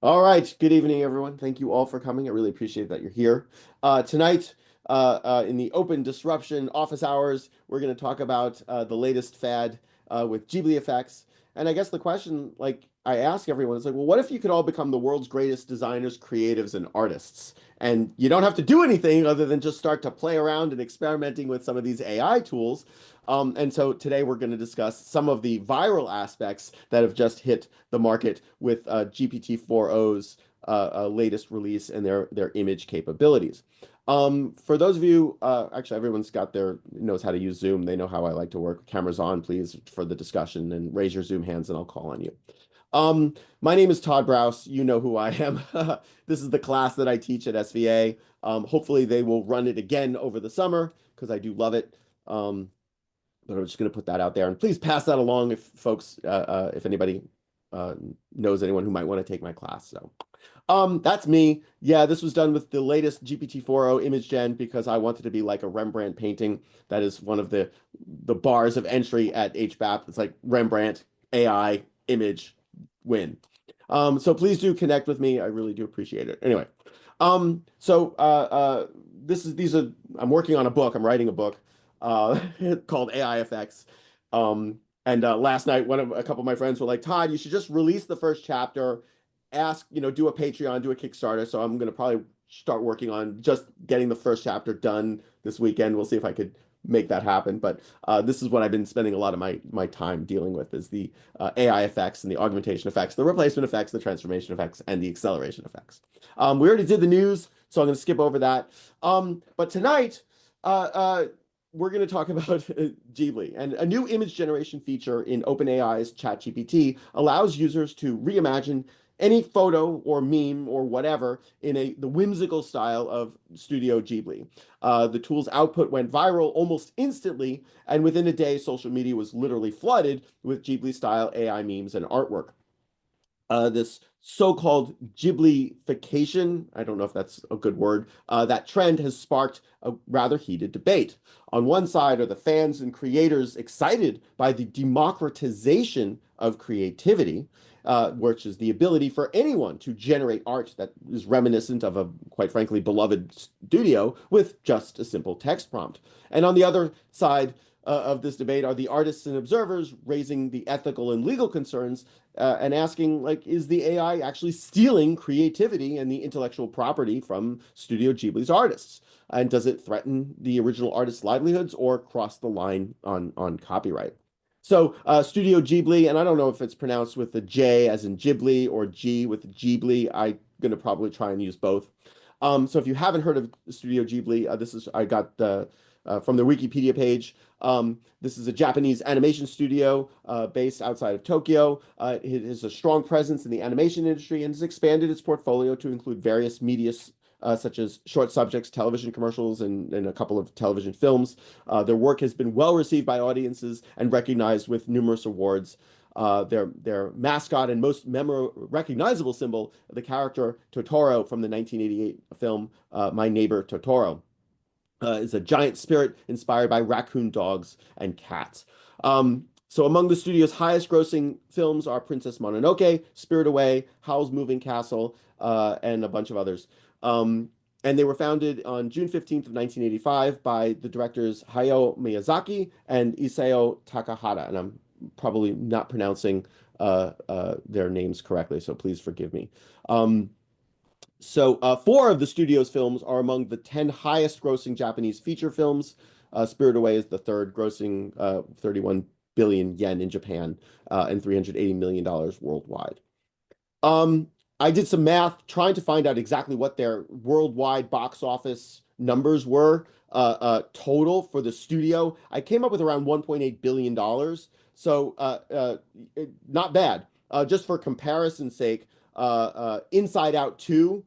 All right. Good evening, everyone. Thank you all for coming. I really appreciate that you're here. Tonight, in the open disruption office hours, we're going to talk about the latest fad with Ghibli effects. And I guess the question, like I ask everyone, is like, well, what if you could all become the world's greatest designers, creatives, and artists? And you don't have to do anything other than just start to play around and experimenting with some of these AI tools. And so today we're going to discuss some of the viral aspects that have just hit the market with GPT-4o's latest release and their image capabilities. For those of you, actually, everyone's got knows how to use Zoom. They know how I like to work. Cameras on, please, for the discussion, and raise your Zoom hands, and I'll call on you. My name is Todd Browse. You know who I am. This is the class that I teach at SVA. Hopefully, they will run it again over the summer because I do love it. But I'm just going to put that out there. And please pass that along if folks, if anybody uh, knows anyone who might want to take my class. So that's me. Yeah, this was done with the latest GPT-4o image gen because I wanted to be like a Rembrandt painting. That is one of the bars of entry at HBAP. It's like Rembrandt, AI, image, win. So please do connect with me. I really do appreciate it. Anyway, so these are I'm working on a book. I'm writing a book uh, called AI Effects. And last night, a couple of my friends were like, Todd, you should just release the first chapter, do a Patreon, do a Kickstarter. So I'm going to probably start working on just getting the first chapter done this weekend. We'll see if I could make that happen. But this is what I've been spending a lot of my time dealing with is the AI effects and the augmentation effects, the replacement effects, the transformation effects, and the acceleration effects. We already did the news, so I'm going to skip over that. But tonight, uh, uh, we're going to talk about Ghibli. And a new image generation feature in OpenAI's ChatGPT allows users to reimagine any photo or meme or whatever in the whimsical style of Studio Ghibli. The tool's output went viral almost instantly, and within a day, social media was literally flooded with Ghibli-style AI memes and artwork. This so-called Ghiblification, I don't know if that's a good word, that trend has sparked a rather heated debate. On one side are the fans and creators excited by the democratization of creativity, which is the ability for anyone to generate art that is reminiscent of a, quite frankly, beloved studio with just a simple text prompt. And on the other side, of this debate are the artists and observers raising the ethical and legal concerns and asking, like, is the AI actually stealing creativity and the intellectual property from Studio Ghibli's artists? And does it threaten the original artists' livelihoods or cross the line on copyright? So Studio Ghibli, and I don't know if it's pronounced with the J as in Ghibli or G with Ghibli. I'm going to probably try and use both. So if you haven't heard of Studio Ghibli, I got the from their Wikipedia page. This is a Japanese animation studio based outside of Tokyo. It has a strong presence in the animation industry and has expanded its portfolio to include various media such as short subjects, television commercials, and a couple of television films. Their work has been well received by audiences and recognized with numerous awards. Their mascot and most recognizable symbol, the character Totoro from the 1988 film My Neighbor Totoro, is a giant spirit inspired by raccoon dogs and cats. So among the studio's highest grossing films are Princess Mononoke, Spirit Away, Howl's Moving Castle, and a bunch of others. And they were founded on June 15th of 1985 by the directors Hayao Miyazaki and Isao Takahata. And I'm probably not pronouncing their names correctly, so please forgive me. Four of the studio's films are among the 10 highest grossing Japanese feature films. Spirit Away is the third, grossing 31 billion yen in Japan and $380 million worldwide. Um, I did some math trying to find out exactly what their worldwide box office numbers were total for the studio. I came up with around $1.8 billion. So not bad. Just for comparison's sake, Inside Out 2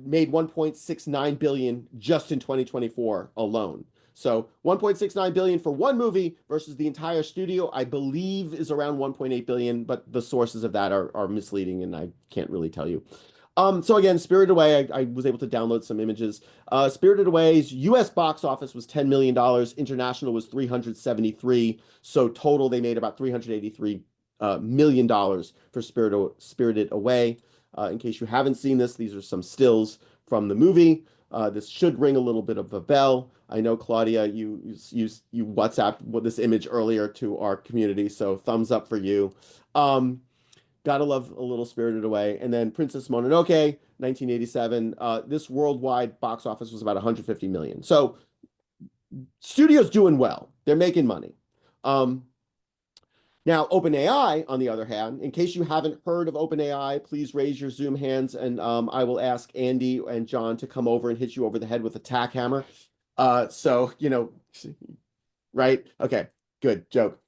made 1.69 billion just in 2024 alone. So 1.69 billion for one movie versus the entire studio, I believe, is around 1.8 billion, but the sources of that are misleading and I can't really tell you. So again, Spirited Away, I was able to download some images. Spirited Away's US box office was $10 million, international was 373. So total, they made about $383 million for Spirited Away. In case you haven't seen this, these are some stills from the movie. This should ring a little bit of a bell. I know, Claudia, you WhatsApped this image earlier to our community, so thumbs up for you. Um, Gotta love a little Spirited Away. And then Princess Mononoke, 1987. This worldwide box office was about 150 million. So studio's doing well. They're making money. Um, Now, OpenAI, on the other hand, in case you haven't heard of OpenAI, please raise your Zoom hands, and I will ask Andy and John to come over and hit you over the head with a tack hammer. So, right? Okay, good joke.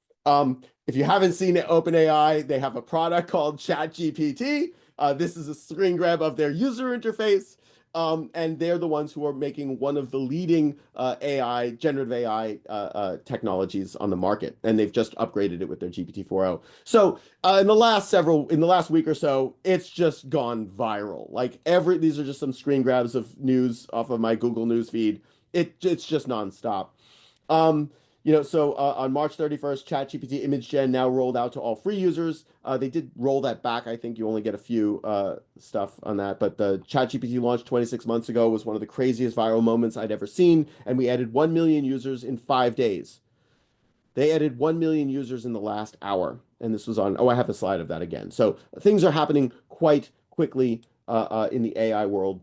If you haven't seen it, OpenAI, they have a product called ChatGPT. This is a screen grab of their user interface. And they're the ones who are making one of the leading generative AI technologies on the market, and they've just upgraded it with their GPT 4.0. So in the last week or so, it's just gone viral. These are just some screen grabs of news off of my Google News feed. It's just nonstop. Um, on March 31st, ChatGPT image gen now rolled out to all free users. They did roll that back. I think you only get a few stuff on that, but the ChatGPT launched 26 months ago was one of the craziest viral moments I'd ever seen, and we added 1 million users in 5 days. They added 1 million users in the last hour, and this was on. Oh, I have a slide of that again. So things are happening quite quickly in the AI world.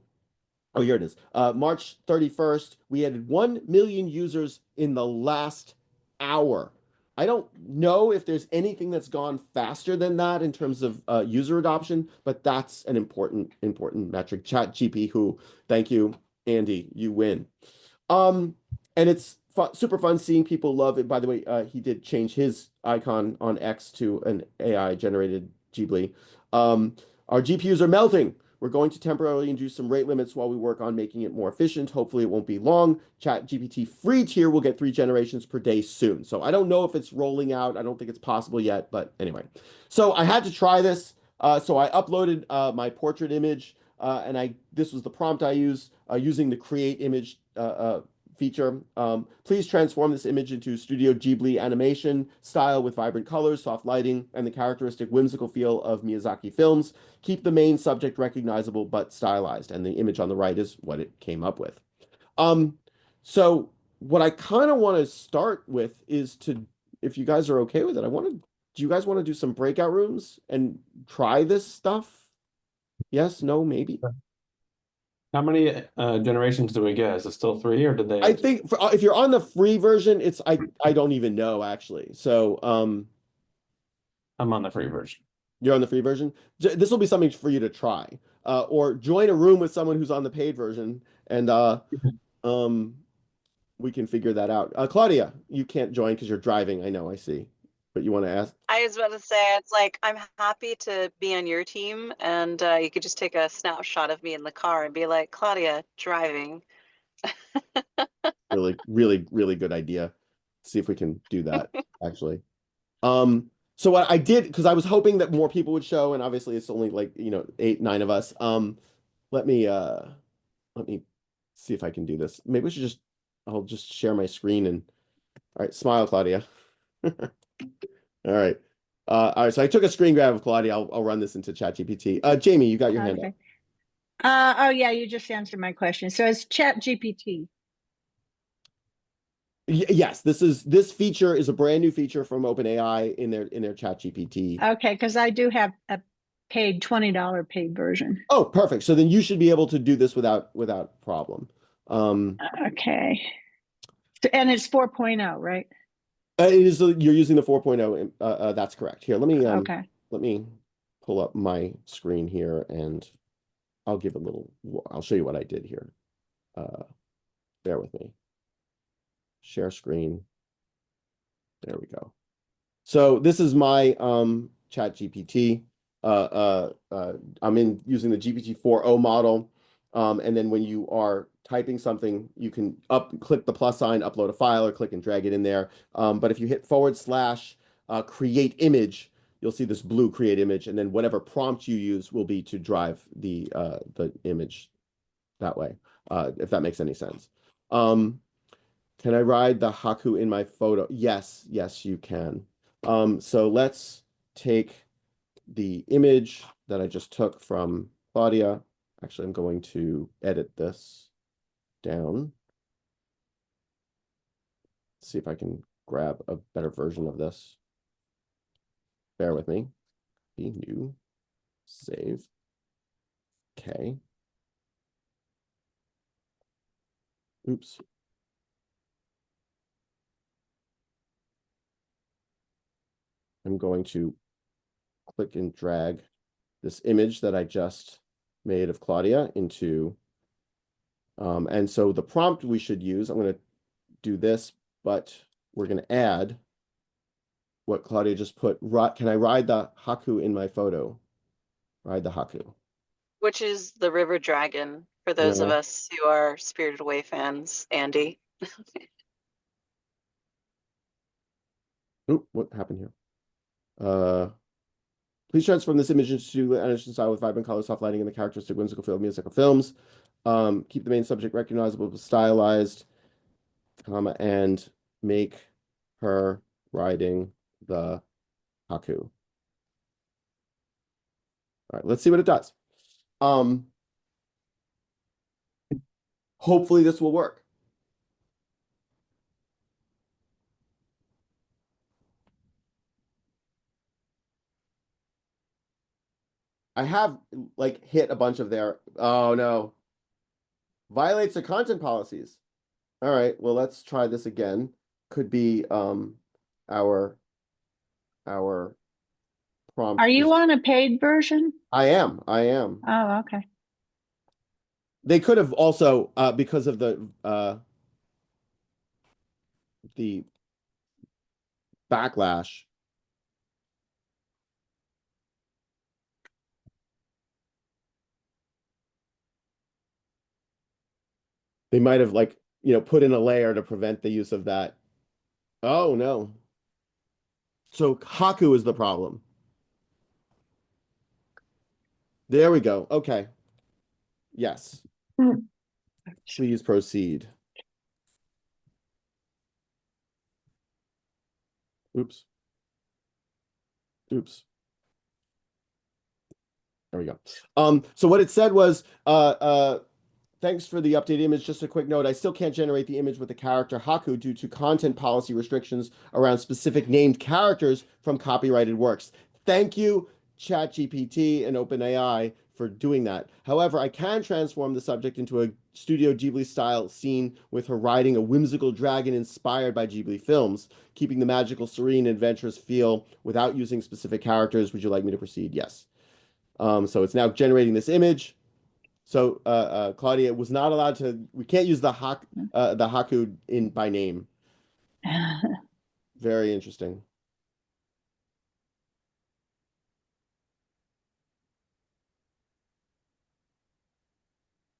Oh, here it is. March 31st, we added 1 million users in the last hour. I don't know if there's anything that's gone faster than that in terms of user adoption, but that's an important metric. ChatGPT, who, thank you, Andy, you win. Um, and it's super fun seeing people love it. By the way, he did change his icon on X to an AI-generated Ghibli. Um, our GPUs are melting. We're going to temporarily induce some rate limits while we work on making it more efficient. Hopefully, it won't be long. ChatGPT free tier will get 3 generations per day soon. So I don't know if it's rolling out. I don't think it's possible yet, but anyway. So I had to try this. So I uploaded my portrait image, and this was the prompt I used using the create image feature. Please transform this image into Studio Ghibli animation style with vibrant colors, soft lighting, and the characteristic whimsical feel of Miyazaki films. Keep the main subject recognizable but stylized. And the image on the right is what it came up with. Um, so what I kind of want to start with is if you guys are okay with it, do you guys want to do some breakout rooms and try this stuff? Yes, no, maybe. How many generations do we get? Is it still three, or did I they? think if you're on the free version, I don't even know actually. So I'm on the free version. you're on the free version. This will be something for you to try, or join a room with someone who's on the paid version, and um we can figure that out. Claudia, you can't join because you're driving. I know, I see, but you want to ask? I was about to say, it's like, I'm happy to be on your team, and you could just take a snapshot of me in the car and be like, Claudia, driving. Really, really, really good idea. See if we can do that actually. So what I did, because I was hoping that more people would show, and obviously it's only like, 8, 9 of us. Let me let me see if I can do this. Maybe I'll just share my screen and all right, smile, Claudia. All right. All right, so I took a screen grab of Claudia. I'll run this into ChatGPT. Jamie, you got your hand up. Okay. Oh yeah, you just answered my question. So it's Chat GPT. Yes, this feature is a brand new feature from OpenAI in their ChatGPT. Okay, because I do have a paid $20 paid version. Oh, perfect. So then you should be able to do this without problem. Okay. And it's 4.0, right? You're using the 4.0. That's correct. Here, Okay. let me pull up my screen here, and I'll show you what I did here. Bear with me. Share screen. There we go. So this is my Chat GPT. I'm using the GPT 4.0 model. And then when you are typing something, you can click the plus sign, upload a file, or click and drag it in there. But if you hit / create image, you'll see this blue create image, and then whatever prompt you use will be to drive the image that way, if that makes any sense. Can I ride the Haku in my photo? Yes, you can. So let's take the image that I just took from Claudia. Actually, I'm going to edit this down. See if I can grab a better version of this. Bear with me. Be new, save. Okay. Oops. I'm going to click and drag this image that I just made of Claudia into, and so the prompt we should use, I'm going to do this, but we're going to add what Claudia just put. Can I ride the Haku in my photo? Ride the Haku. Which is the river dragon for those of Yeah. us who are Spirited Away fans, Andy. Oop, what happened here? Please transform this image into animation style with vibrant color, soft lighting, and the characteristic whimsical feel of musical films. Keep the main subject recognizable but stylized, comma, and make her riding the Haku. All right, let's see what it does. Hopefully this will work. I have like hit a bunch of their, oh no, violates the content policies. All right, well, let's try this again. Could be our prompt Are is, you on a paid version? I am. Oh, okay. They could have also because of the backlash. They might have like, put in a layer to prevent the use of that. Oh no. So Haku is the problem. There we go. Okay. Yes. Please proceed. Oops. Oops. There we go. So what it said was, thanks for the updated image. Just a quick note, I still can't generate the image with the character Haku due to content policy restrictions around specific named characters from copyrighted works. Thank you, ChatGPT and OpenAI, for doing that. However, I can transform the subject into a Studio Ghibli-style scene with her riding a whimsical dragon inspired by Ghibli films, keeping the magical, serene, adventurous feel without using specific characters. Would you like me to proceed? Yes. So it's now generating this image. So Claudia was not allowed to. We can't use the Haku in by name. Very interesting.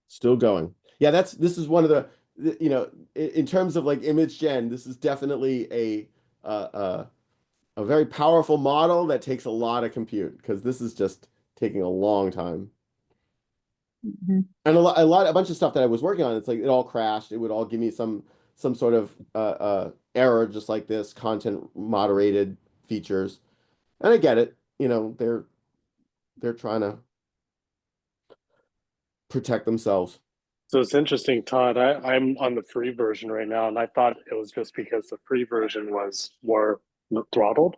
Still going. Yeah, this is one of in terms of like image gen, this is definitely a very powerful model that takes a lot of compute because this is just taking a long time. Mhm. And a bunch of stuff that I was working on, it's like it all crashed. It would all give me some sort of error, just like this content moderated features. And I get it. They're trying to protect themselves. So it's interesting, Todd. I'm on the free version right now, and I thought it was just because the free version was more throttled,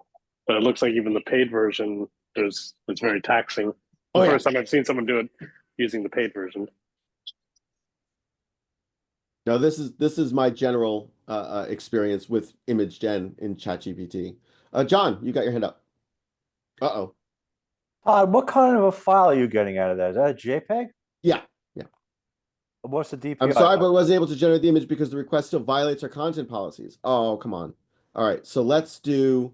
but it looks like even the paid version is very taxing. Oh The yeah. first time I've seen someone do it using the paid version. No, this is my general experience with image gen in ChatGPT. John, you got your hand up. Uh-oh. What kind of a file are you getting out of that? Is that a JPEG? Yeah. Yeah. What's the I'm DPI? sorry, but I wasn't able to generate the image because the request still violates our content policies. Oh, come on. All right, so let's do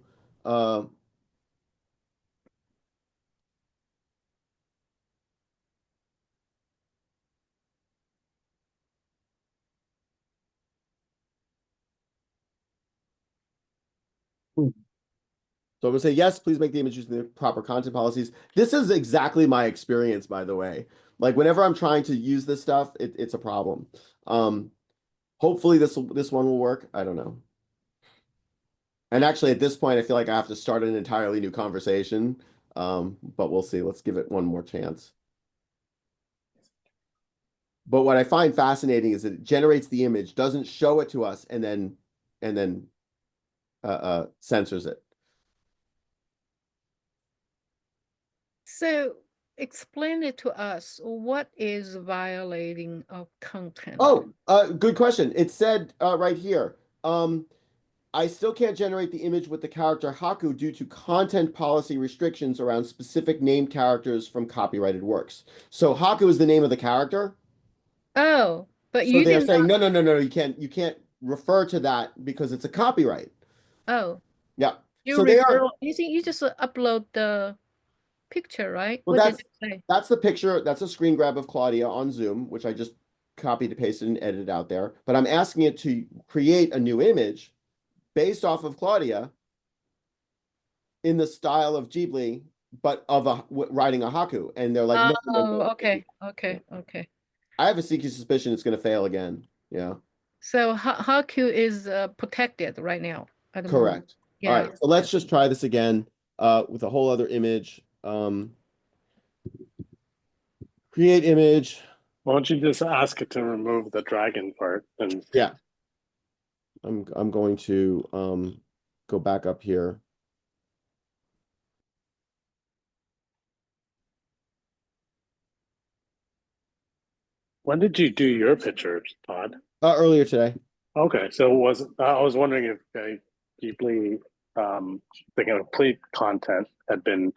so I'm gonna say yes, please make the image using the proper content policies. This is exactly my experience, by the way. Like whenever I'm trying to use this stuff, it's a problem. Hopefully this one will work. I don't know. And actually, at this point, I feel like I have to start an entirely new conversation But we'll see. Let's give it one more chance. But what I find fascinating is that it generates the image, doesn't show it to us, and then censors it. So explain it to us. What is violating of content? Oh, good question. It said right here. I still can't generate the image with the character Haku due to content policy restrictions around specific named characters from copyrighted works. So Haku is the name of the character. Oh, but So you they're did saying not. no, you can't refer to that because it's a copyright. Oh, Yeah. you So they refer. are. You think you just upload the picture, right? Well, What did it say? that's the picture. That's a screen grab of Claudia on Zoom, which I just copied and pasted and edited out there. But I'm asking it to create a new image based off of Claudia in the style of Ghibli, but of riding a Haku. And they're like, no. Oh, okay, okay, okay. I have a sneaky suspicion it's going to fail again. Yeah, So Haku is protected right now at the moment. correct. All Yeah. right, so let's just try this again with a whole other image. Create image. Why don't you just ask it to remove the dragon part? And Yeah, I'm going to go back up here. when did you do your pictures, Todd? Earlier today. Okay, so I was wondering if Ghibli, the complete content had been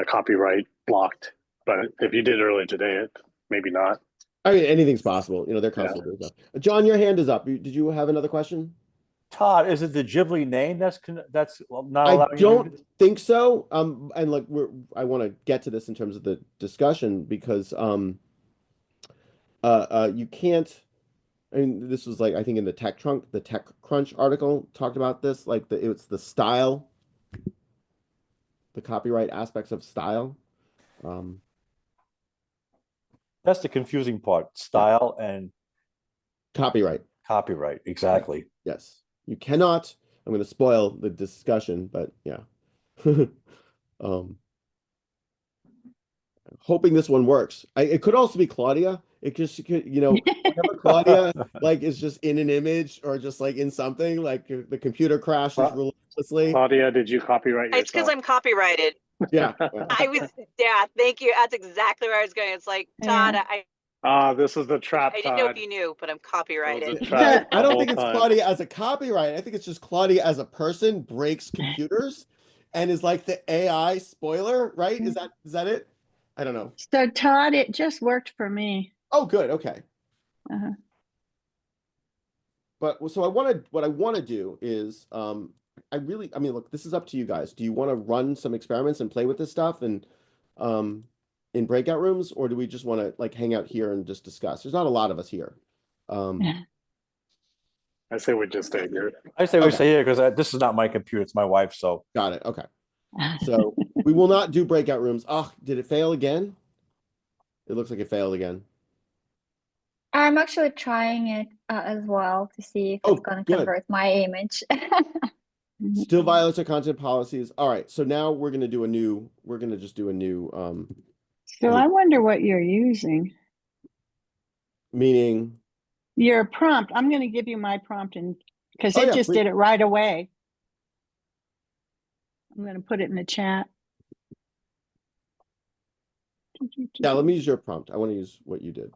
copyright blocked, but if you did earlier today, maybe not. I mean, anything's possible. They're Yeah. constantly doing stuff. John, your hand is up. Did you have another question? Todd, is it the Ghibli name that's not I allowing you to don't think so. And like I want to get to this in terms of the discussion because you can't. I mean, this was like I think in the TechCrunch article talked about this. Like it's the style, the copyright aspects of style. That's the confusing part. Style and Copyright. copyright. Exactly. Yes, you cannot. I'm going to spoil the discussion, but yeah. Hoping this one works. It could also be Claudia. It just could, whenever Claudia like is just in an image or just like in something, like the computer crashes relentlessly. Claudia, did you copyright It's because yourself? I'm copyrighted. Yeah. Yeah, thank you. That's exactly where I was going. It's like, Todd, Yeah. This is the trap, I didn't know if Todd. you knew, but I'm It was copyrighted. a trap I the don't whole think it's time. Claudia as a copyright. I think it's just Claudia as a person breaks computers and is like the AI spoiler, right? Is that it? I don't know. So Todd, it just worked for me. Oh, good. Okay. Uh-huh. But so what I want to do is I mean, look, this is up to you guys. Do you want to run some experiments and play with this stuff and in breakout rooms, or do we just want to like hang out here and just discuss? There's not a lot of us here. I say we just stay here. I say we Okay. stay here because this is not my computer; it's my wife's. So Got it. Okay. So we will not do breakout rooms. Oh, did it fail again? It looks like it failed again. I'm actually trying it as well to see if Oh, it's going to good. convert my image. Still violates our content policies. All right. So now we're gonna just do a new So I wonder what you're using. meaning. Your prompt. I'm going to give you my prompt because Oh, it yeah, just please. did it right away. I'm going to put it in the chat. Yeah, let me use your prompt. I want to use what you did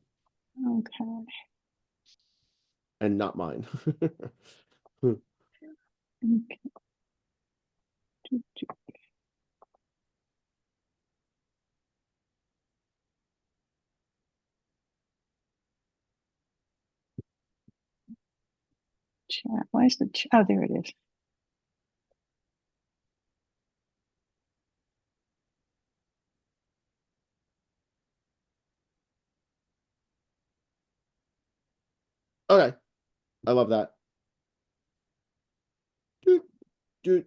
Okay. and not mine. Okay. Chat. Where's the chat? Oh, there it is. Okay. I love that. Doot, doot.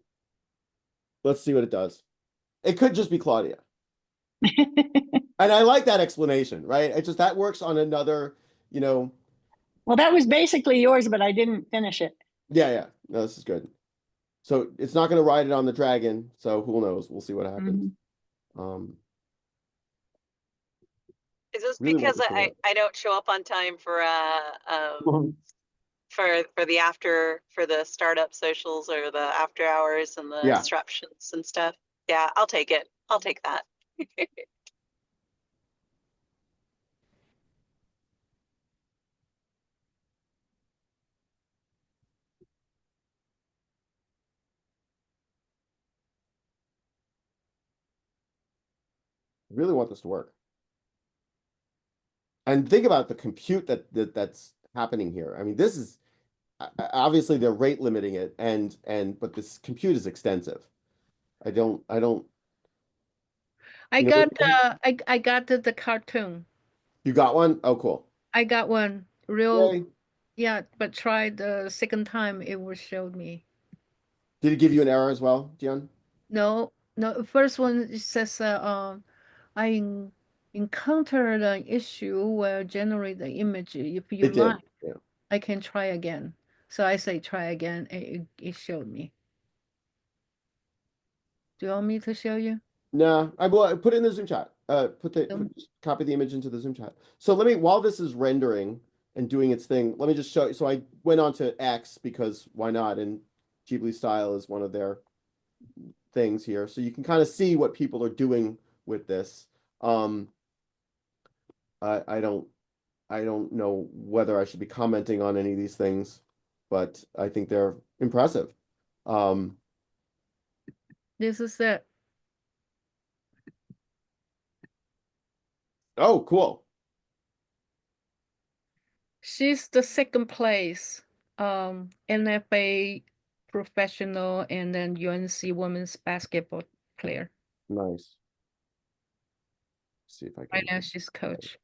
Let's see what it does. It could just be Claudia. And I like that explanation, right? It just that works on another, Well, that was basically yours, but I didn't finish it. yeah. No, this is good. So it's not going to ride it on the dragon. So who knows? We'll see what happens. Um, Is this really want because this to work. I don't show up on time for the for the startup socials or the after hours and the Yeah, disruptions and stuff? Yeah, I'll take it. I'll take that. really want this to work. And think about the compute that's happening here. I mean, this is obviously they're rate limiting it, and but this compute is extensive. I don't. I You know, got I got the cartoon. you got one? Oh, cool. I got one real, Yay. yeah, but tried the second time it was showed me. Did it give you an error as well, Dion? No, no, first one it says I encountered an issue where generate the image. If you It did. like, Yeah. I can try again. So I say try again, and it showed me. Do you want me to show you? No, I will put it in the Zoom chat. Zoom? Copy the image into the Zoom chat. So let me, while this is rendering and doing its thing, let me just show you. So I went on to X because why not? And Ghibli-style is one of their things here. So you can kind of see what people are doing with this. Um, I don't know whether I should be commenting on any of these things, but I think they're impressive. Um, This is it. oh, cool. She's the second place, NFA professional and then UNC women's basketball player. Nice. See if I Right can. now she's coach.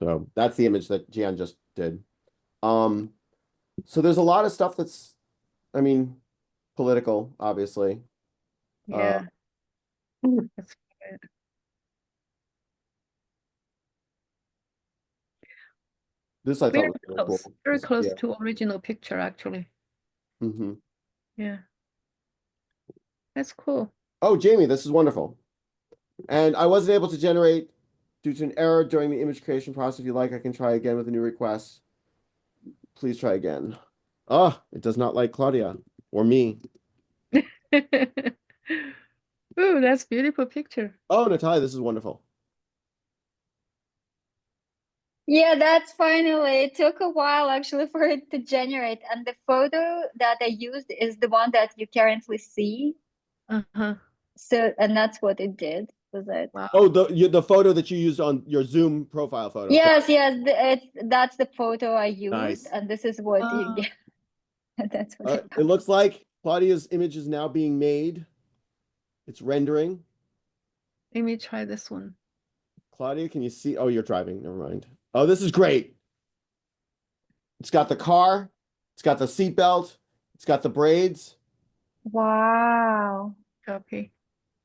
So that's the image that Gian just did. So there's a lot of stuff that's, I mean, political, obviously. Uh, Yeah. That's good. this I thought Very was really close. cool. Very This close idea. to original picture actually. Hmm. Yeah. That's cool. Oh, Jamie, this is wonderful. And I wasn't able to generate due to an error during the image creation process. If you like, I can try again with a new request. Please try again. Oh, it does not like Claudia or me. Ooh, that's beautiful picture. Oh, Natalia, this is wonderful. Yeah, that's finally. It took a while actually for it to generate. And the photo that I used is the one that you currently see. Uh-huh. So, and that's what it did. Was it? Wow. Oh, the photo that you used on your Zoom profile photo. Yes, yes. That's the photo I used, Nice. and this is what you Oh, get. That's what it It looks like Claudia's image is now being made. It's rendering. let me try this one. Claudia, can you see? Oh, you're driving. Never mind. Oh, this is great. It's got the car. It's got the seatbelt. It's got the braids, Wow. Copy.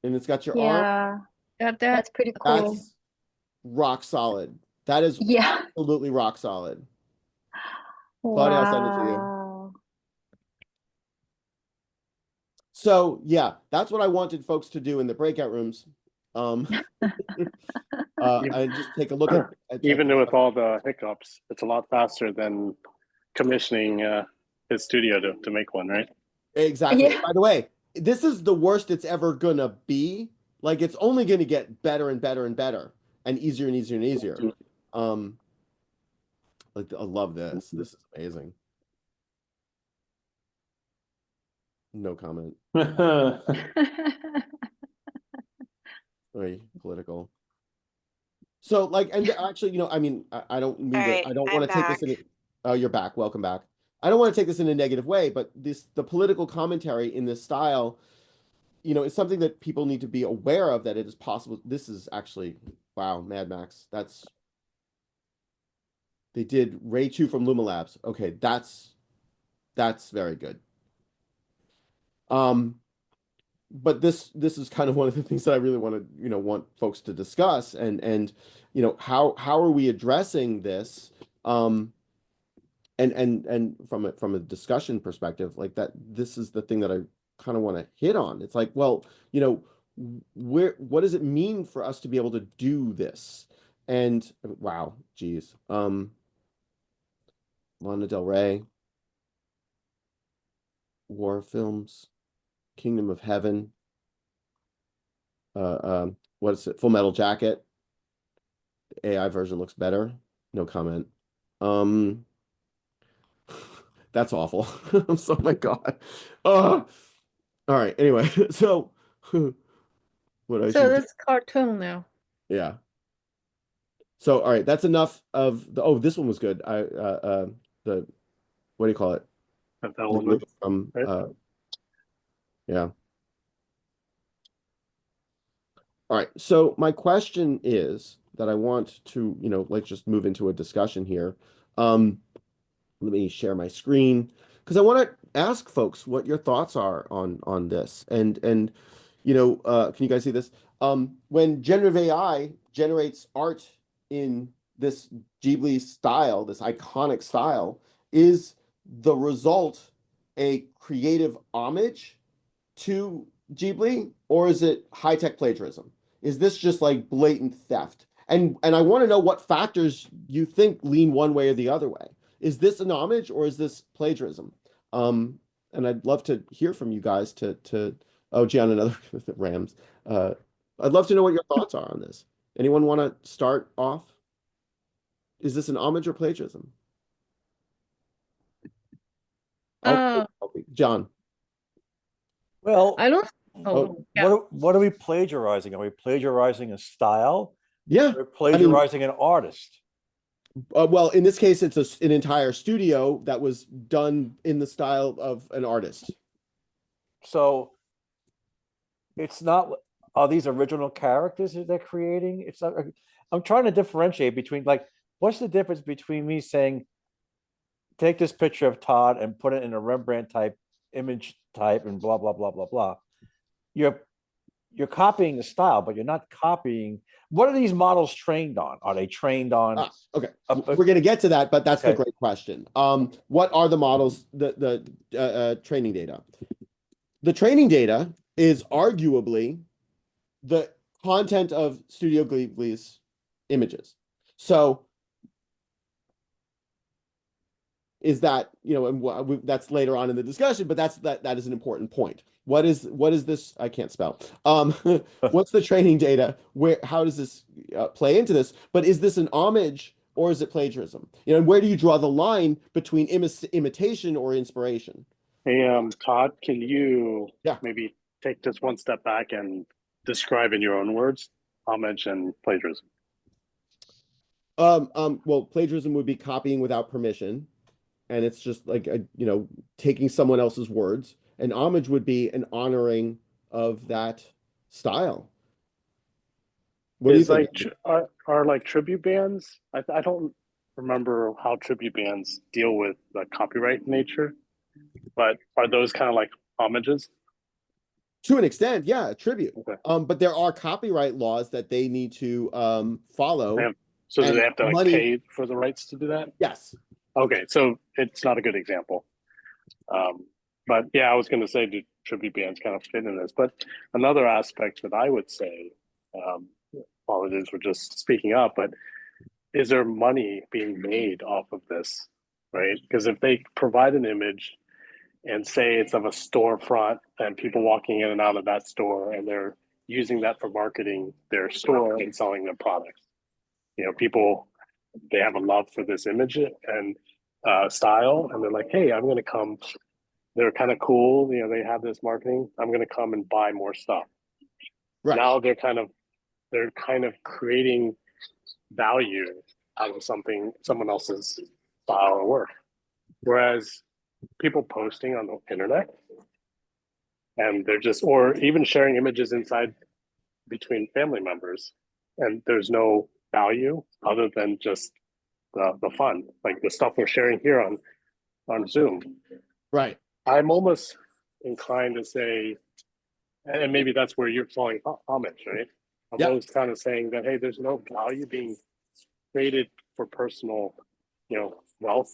and it's got your arm. Yeah, Got that? that's pretty cool. That's rock solid. That is Yeah. absolutely rock solid. Claudia, I'll send it to you. Wow. So yeah, that's what I wanted folks to do in the breakout rooms. Um, and just take a look at Even the with stuff. all the hiccups, it's a lot faster than commissioning his studio to make one, right? Exactly. Yeah. By the way, this is the worst it's ever gonna be. Like it's only gonna get better and better and better and easier and easier and easier. Um, like I love this. This is amazing. No comment. Very political. So like, and actually, I mean, I don't mean All to, right, I don't I'm want to take this back. in. Oh, you're back. Welcome back. I don't want to take this in a negative way, but the political commentary in this style, is something that people need to be aware of that it is possible. This is actually, wow, Mad Max. They did Ray Chu from Luma Labs. Okay, that's very good. Um, but this is kind of one of the things that I really want to want folks to discuss and how are we addressing this and from a discussion perspective, like that, this is the thing that I kind of want to hit on. It's like, well, you know, what does it mean for us to be able to do this? And wow, geez, Lana Del Rey, war films, Kingdom of Heaven, what is it? Full Metal Jacket. The AI version looks better. No comment. Um, that's awful. I'm so, my God. All right. Anyway, so what I So should, that's cartoon now. yeah. So all right, that's enough of the. Oh, this one was good. The what do you call it? That element, From right? yeah. All right. So my question is that I want to, you know, like just move into a discussion here. Let me share my screen because I want to ask folks what your thoughts are on this. And you know, can you guys see this? When generative AI generates art in this Ghibli style, this iconic style, is the result a creative homage to Ghibli, or is it high-tech plagiarism? Is this just like blatant theft? And I want to know what factors you think lean one way or the other way. Is this an homage or is this plagiarism? And I'd love to hear from you guys to oh, Gian, another Rams. I'd love to know what your thoughts are on this. Anyone want to start off? Is this an homage or plagiarism? Uh, John. Well, I don't. Oh, Yeah. what are we plagiarizing? Are we plagiarizing a style? yeah. We're I mean, plagiarizing an artist. well, in this case, it's an entire studio that was done in the style of an artist. So it's not, are these original characters that they're creating? It's not, I'm trying to differentiate between, like, what's the difference between me saying, take this picture of Todd and put it in a Rembrandt type image type and blah, blah, blah, blah, blah. You're copying the style, but you're not copying. What are these models trained on? Are they trained on? Okay, we're going to get to that, but that's the great question. What are the models, the training data? The training data is arguably the content of Studio Ghibli's images. So is that, you know, and that's later on in the discussion, but that is an important point. What is this? I can't spell. What's the training data? How does this play into this? But is this an homage or is it plagiarism? You know, and where do you draw the line between imitation or inspiration? Hey, Todd, can you Yeah. maybe take this one step back and describe in your own words homage and plagiarism? Well, plagiarism would be copying without permission, and it's just like you know, taking someone else's words. An homage would be an honoring of that style. What do you Is think? like are like tribute bands? I don't remember how tribute bands deal with the copyright nature, but are those kind of like homages? To an extent, yeah, tribute. Okay. But there are copyright laws that they need to follow. So do And they have to like money, pay for the rights to do that? yes. Okay, so it's not a good example. But yeah, I was going to say, do tribute bands kind of fit in this? But another aspect that I would say, apologies for just speaking up, but is there money being made off of this, right? Because if they provide an image and say it's of a storefront and people walking in and out of that store and they're using that for marketing their store and selling their products, you know, people, they have a love for this image and style, and they're like, hey, I'm going to come. They're kind of cool, you know, they have this marketing, I'm going to come and buy more stuff. Right. Now they're kind of creating value out of someone else's style or work. Whereas people posting on the internet and they're just, or even sharing images inside between family members, and there's no value other than just the fun, like the stuff we're sharing here on Zoom. Right. I'm almost inclined to say, and maybe that's where you're calling homage, right? I'm always kind of saying that, hey, there's no value being created for personal, you know, wealth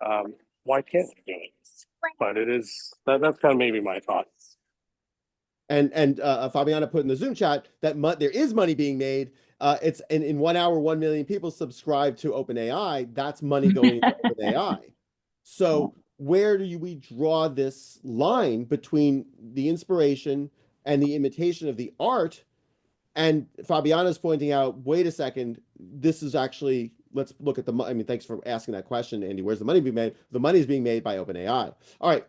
why can't you do it? But it is that's kind of maybe my thoughts. And Fabiana put in the Zoom chat that there is money being made. It's in 1 hour, 1 million people subscribe to OpenAI. That's money going to OpenAI. So where do we draw this line between the inspiration and the imitation of the art? And Fabiana's pointing out, wait a second, this is actually, let's look at the, I mean, thanks for asking that question, Andy. Where's the money being made? The money is being made by OpenAI. All right,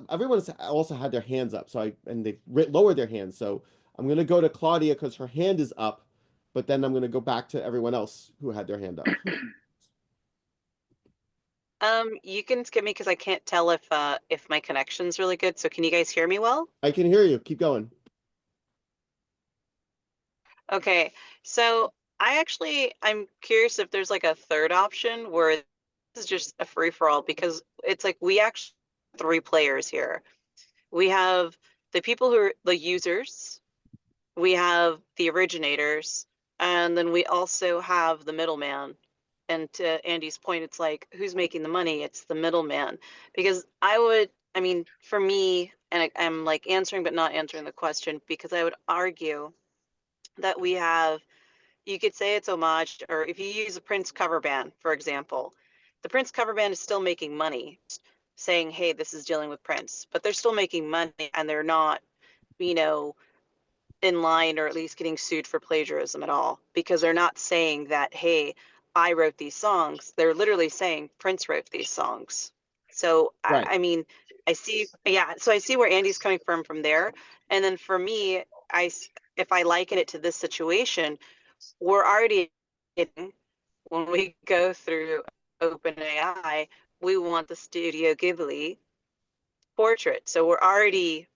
everyone's also had their hands up, and they've lowered their hands. So I'm going to go to Claudia because her hand is up, but then I'm going to go back to everyone else who had their hand up. You can skip me because I can't tell if my connection's really good. So can you guys hear me well? I can hear you. Keep going. Okay, so I'm curious if there's like a third option where this is just a free-for-all, because it's like we actually have 3 players here. We have the people who are the users, we have the originators, and then we also have the middleman. And to Andy's point, it's like, who's making the money? It's the middleman. Because I mean, for me, and I'm like answering but not answering the question, because I would argue that you could say it's homage, or if you use a Prince cover band, for example, the Prince cover band is still making money, saying, hey, this is dealing with Prince, but they're still making money, and they're not, in line, or at least getting sued for plagiarism at all, because they're not saying that, hey, I wrote these songs. They're literally saying Prince wrote these songs. So Right. I mean, so I see where Andy's coming from there. And then for me, if I liken it to this situation, we're already getting, when we go through OpenAI, we want the Studio Ghibli portrait. So we're already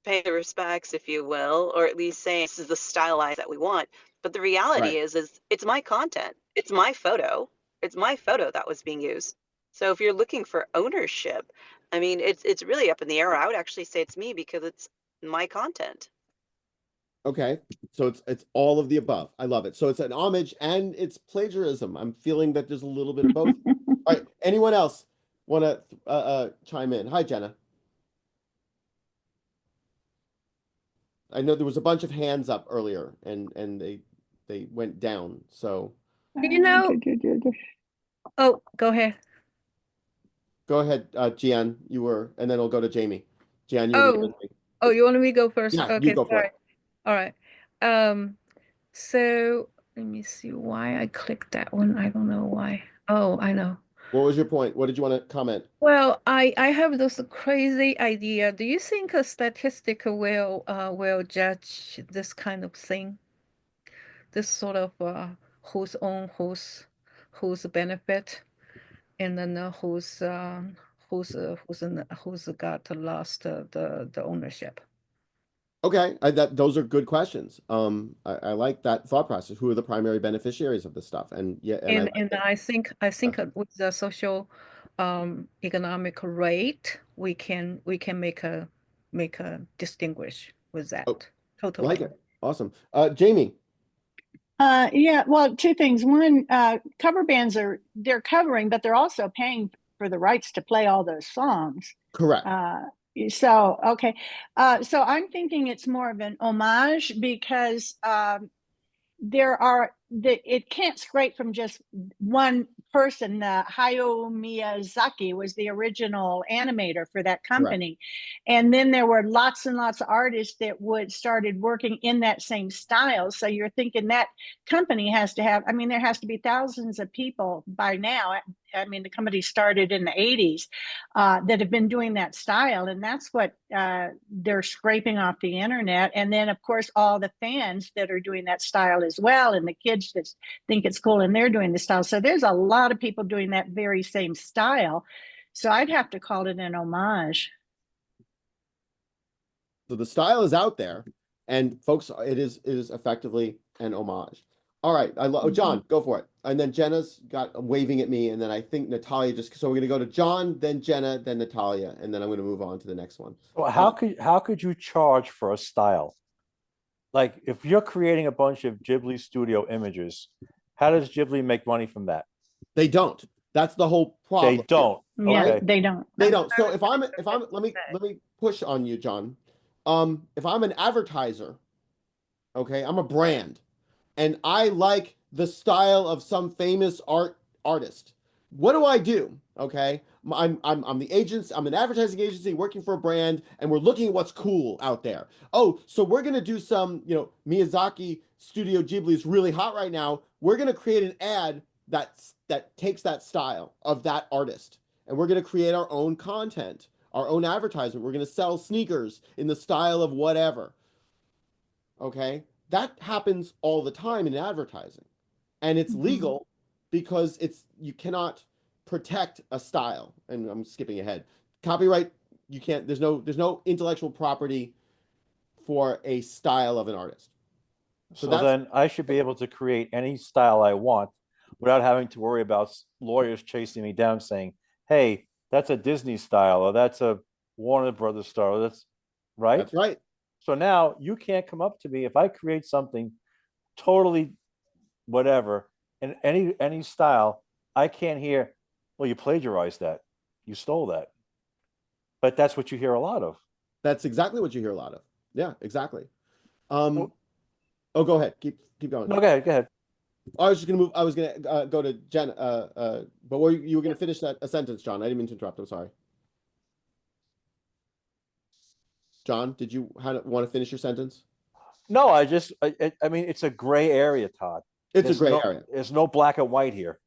paying the respects, if you will, or at least saying this is the stylized that we want. But the reality Right. is it's my content. It's my photo. It's my photo that was being used. So if you're looking for ownership, I mean, it's really up in the air. I would actually say it's me because it's my content. Okay, so it's all of the above. I love it. So it's an homage and it's plagiarism. I'm feeling that there's a little bit of both. All right, anyone else want to chime in? Hi, Jenna. I know there was a bunch of hands up earlier, and they went down. So You know, oh, go ahead. go ahead, Gian. You were, and then we'll go to Jamie. Gian, you were going to. Oh, you want me to go first? Yeah, you Okay, go for sorry. it. All right. So let me see why I clicked that one. I don't know why. Oh, I know. What was your point? What did you want to comment? Well, I have this crazy idea. Do you think a statistic will judge this kind of thing? This sort of whose own whose benefit, and then who's got lost the ownership. Okay, those are good questions. I like that thought process. Who are the primary beneficiaries of this stuff? And yeah, And like I think with the social economic rate, we can make a distinguish with that. oh, like Totally. it. Awesome. Jamie. Yeah, well, 2 things. One, cover bands they're covering, but they're also paying for the rights to play all those songs. Correct. So okay, so I'm thinking it's more of an homage because it can't scrape from just one person. Hayao Miyazaki was the original animator for that company. And then there were lots and lots of artists that started working in that same style. So you're thinking that company has to have, I mean, there has to be thousands of people by now. I mean, the company started in the 80s that have been doing that style. And that's what they're scraping off the internet. And then, of course, all the fans that are doing that style as well, and the kids that think it's cool and they're doing the style. So there's a lot of people doing that very same style. So I'd have to call it an homage. So the style is out there, and folks, it is effectively an homage. All right, I love John. Go for it. And then Jenna's got waving at me, and then I think Natalia just. So we're gonna go to John, then Jenna, then Natalia, and then I'm gonna move on to the next one. So how could you charge for a style? Like if you're creating a bunch of Ghibli studio images, how does Ghibli make money from that? They don't. That's the whole They problem. don't. Yeah, Okay. they don't. They That's don't. what I So was if I'm just let gonna me say. push on you, John. If I'm an advertiser, okay, I'm a brand, and I like the style of some famous artist. What do I do? Okay, I'm the agent. I'm an advertising agency working for a brand, and we're looking at what's cool out there. Oh, so we're gonna do some, Miyazaki Studio Ghibli is really hot right now. We're gonna create an ad that takes that style of that artist, and we're gonna create our own content, our own advertisement. We're gonna sell sneakers in the style of whatever. Okay, that happens all the time in advertising, and it's legal because you cannot protect a style. And I'm skipping ahead. Copyright, you can't. There's no intellectual property for a style of an artist. So So that's then I should be able to create any style I want without having to worry about lawyers chasing me down saying, hey, that's a Disney style, or that's a Warner Brothers style. That's right. that's right. So now you can't come up to me if I create something totally whatever in any style. I can't hear, well, you plagiarized that, you stole that. But that's what you hear a lot of. That's exactly what you hear a lot of. Yeah, exactly. Um, Well, oh, go ahead. Keep going. no, go ahead. I was just gonna move. I was gonna go to Jen. But you were gonna finish a sentence, John. I didn't mean to interrupt. I'm sorry. John, did you want to finish your sentence? No, I mean, it's a gray area, Todd. It's a gray area. There's no black and white here.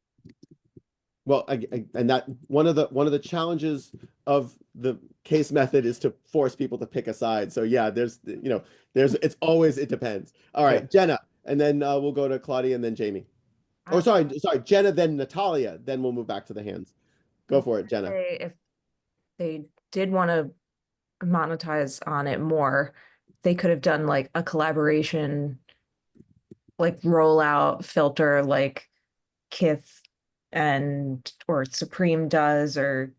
Well, and that one of the challenges of the case method is to force people to pick a side. So yeah, it's always, it depends. All right, Yeah. Jenna, and then we'll go to Claudia and then Jamie. Oh, sorry, Jenna, then Natalia, then we'll move back to the hands. Go for it, Jenna. If they did want to monetize on it more, they could have done like a collaboration, like rollout filter, like Kith and or Supreme does, or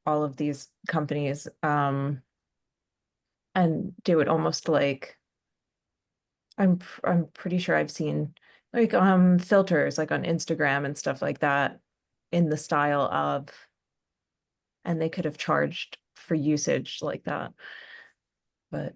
all of these companies, and do it almost like I'm pretty sure I've seen like filters like on Instagram and stuff like that in the style of, and they could have charged for usage like that. But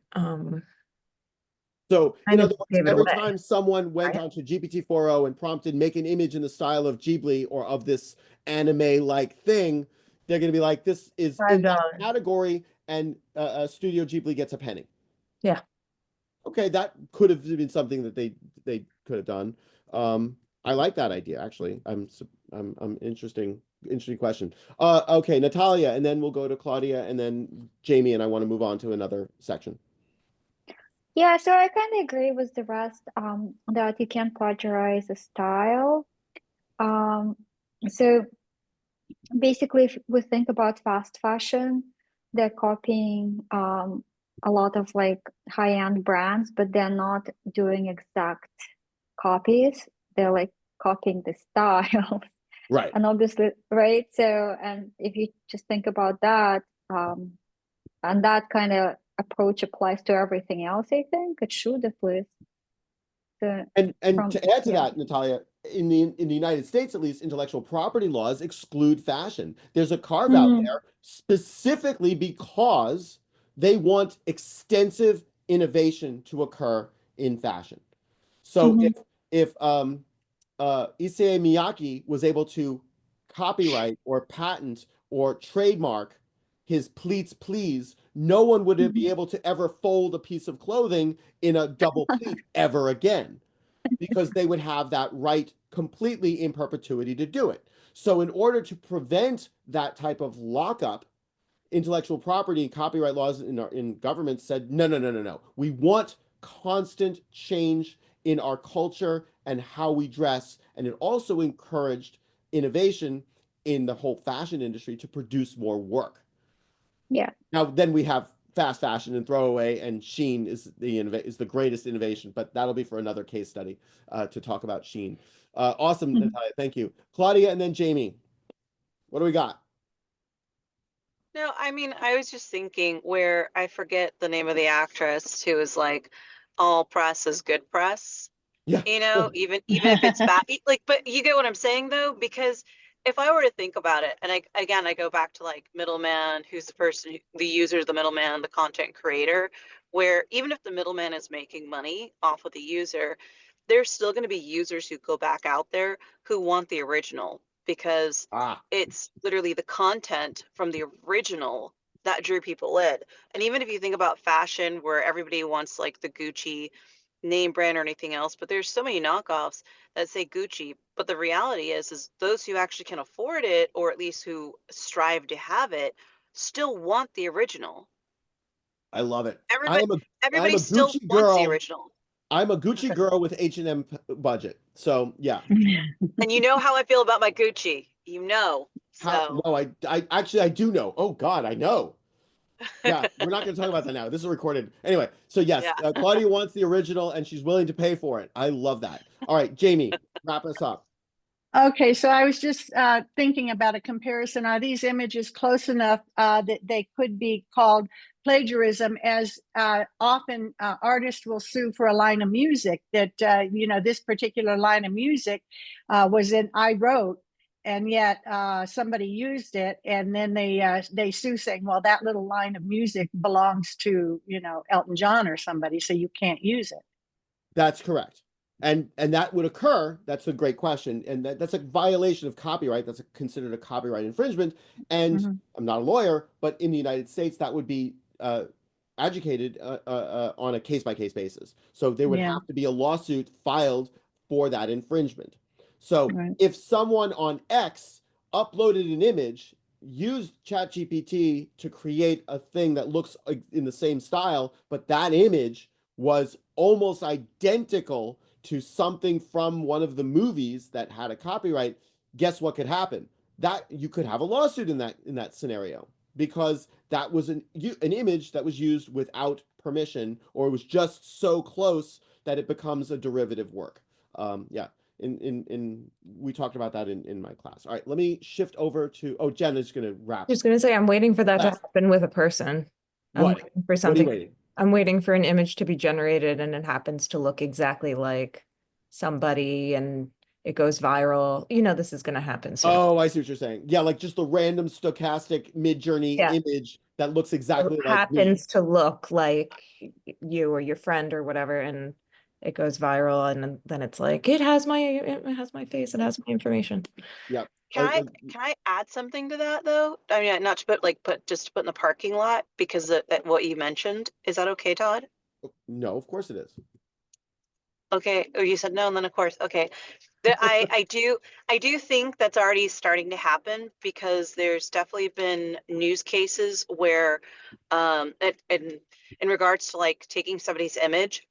So, in kind of other words, gave it every away, time someone went right? onto GPT-4o and prompted make an image in the style of Ghibli or of this anime-like thing, they're going to be like, this is in that $5. category, and Studio Ghibli gets a penny. Yeah. Okay, that could have been something that they could have done. I like that idea, actually. I'm interesting question. Okay, Natalia, and then we'll go to Claudia and then Jamie, and I want to move on to another section. Yeah, so I kind of agree with the rest, that you can't plagiarize a style. So basically, if we think about fast fashion, they're copying a lot of like high-end brands, but they're not doing exact copies. They're like copying the styles. Right. And obviously, right? So, and if you just think about that, and that kind of approach applies to everything else, I think it should at least. And From to add to yeah. that, Natalia, in the United States, at least, intellectual property laws exclude fashion. There's a carve out there specifically because they want extensive innovation to occur in fashion. So if Issei Miyake was able to copyright or patent or trademark his pleats please, no one would be able to ever fold a piece of clothing in a double pleat ever again, because they would have that right completely in perpetuity to do it. So in order to prevent that type of lockup, intellectual property and copyright laws in government said, no. We want constant change in our culture and how we dress. And it also encouraged innovation in the whole fashion industry to produce more work. Yeah. Now, then we have fast fashion and throwaway, and Shein is the greatest innovation, but that'll be for another case study to talk about Shein. Awesome, Natalia. Thank you. Claudia and then Jamie. What do we got? No, I mean, I was just thinking where I forget the name of the actress who is like, all press is good press. Yeah. Even if it's bad, like, but you get what I'm saying though, because if I were to think about it, and I go back to like middleman, who's the person, the user, the middleman, the content creator, where even if the middleman is making money off of the user, there's still going to be users who go back out there who want the original because it's literally the content from the original that drew people in. And even if you think about fashion, where everybody wants like the Gucci name brand or anything else, but there's so many knockoffs that say Gucci. But the reality is those who actually can afford it, or at least who strive to have it, still want the original. I love it. Everybody, I'm everybody a still Gucci wants the girl. original. I'm a Gucci girl with H&M budget. So yeah. And you know how I feel about my Gucci, you know. How? So No, I actually I do know. Oh God, I know. Yeah, we're not going to talk about that now. This is recorded. Anyway, so yes, yeah. Claudia wants the original and she's willing to pay for it. I love that. All right, Jamie, wrap us up. Okay, so I was just thinking about a comparison. Are these images close enough that they could be called plagiarism, as often artists will sue for a line of music that, this particular line of music was in I wrote, and yet somebody used it, and then they sue saying, well, that little line of music belongs to, Elton John or somebody, so you can't use it. That's correct. And that would occur. That's a great question. And that's a violation of copyright. That's considered a copyright infringement. And I'm not a lawyer, but in the United States, that would be adjudicated on a case-by-case basis. So there would have to be a lawsuit filed for that infringement. So if someone on X uploaded an image, used ChatGPT to create a thing that looks in the same style, but that image was almost identical to something from one of the movies that had a copyright, guess what could happen? That you could have a lawsuit in that scenario, because that was an image that was used without permission, or it was just so close that it becomes a derivative work. Yeah. We talked about that in my class. All right, let me shift over to Jen is going to wrap. Just gonna say, I'm waiting for that to happen with a person. I'm What? waiting for What are you something. waiting? I'm waiting for an image to be generated and it happens to look exactly like somebody and it goes viral. This is gonna happen soon. Oh, I see what you're saying. Yeah, like just the random stochastic mid-journey image that looks exactly like happens to look like you or your friend or whatever, and it goes viral, and then it's like it has my face, it has my information. Yep. Can I add something to that though? I mean, not to put just to put in the parking lot, because that what you mentioned. Is that okay, Todd? No, of course it is. Okay. Oh, you said no, and then of course. Okay. I do think that's already starting to happen, because there's definitely been news cases where in regards to like taking somebody's image,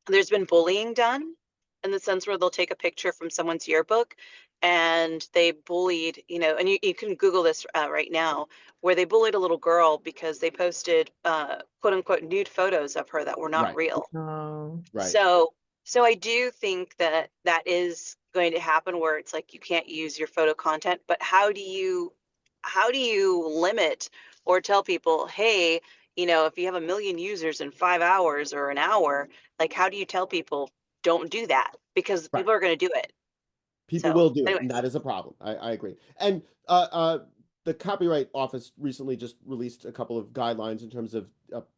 there's been bullying done, in the sense where they'll take a picture from someone's yearbook and they bullied, and you can Google this right now, where they bullied a little girl because they posted quote unquote nude photos of her that were not real. Oh, right. So I do think that is going to happen, where it's like you can't use your photo content, but how do you limit or tell people, hey, if you have 1 million users in 5 hours or an hour, like how do you tell people don't do that, because people are going to do it. People So, will do it, anyways. and that is a problem. I agree. And the Copyright Office recently just released a couple of guidelines in terms of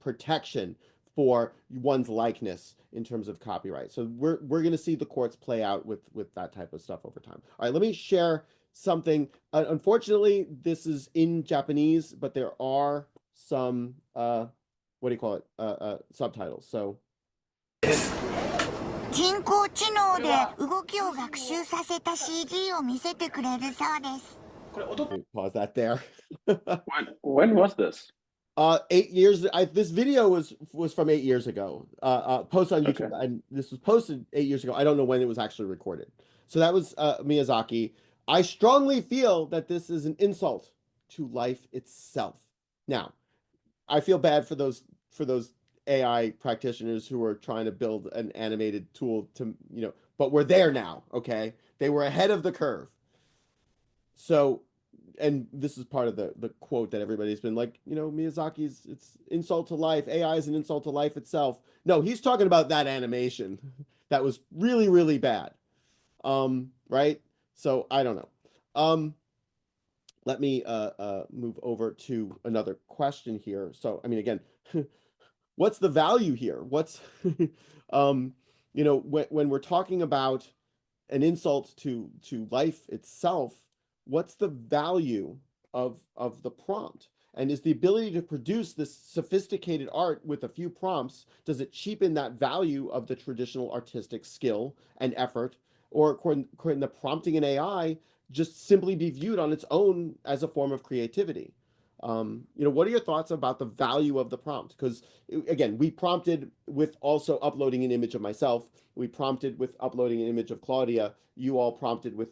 protection for one's likeness in terms of copyright. So we're going to see the courts play out with that type of stuff over time. All right, let me share something. Unfortunately, this is in Japanese, but there are some what do you call it? Subtitles. So 人工知能で動きを学習させた CG を見せてくれるそうです。 let me pause that there. When was this? 8 years. This video was from 8 years ago. Posted on YouTube, and this was posted 8 years ago. I don't know when it was actually recorded. So that was Miyazaki. I strongly feel that this is an insult to life itself. Now, I feel bad for those AI practitioners who are trying to build an animated tool to, but we're there now, okay? They were ahead of the curve. So, and this is part of the quote that everybody's been like, Miyazaki's, it's insult to life. AI is an insult to life itself. No, he's talking about that animation that was really, really bad. Right? So I don't know. Let me move over to another question here. So, I mean, again, what's the value here? What's, when we're talking about an insult to life itself, what's the value of the prompt? And is the ability to produce this sophisticated art with a few prompts, does it cheapen that value of the traditional artistic skill and effort? Or can the prompting in AI just simply be viewed on its own as a form of creativity? What are your thoughts about the value of the prompt? Because again, we prompted with also uploading an image of myself. We prompted with uploading an image of Claudia. You all prompted with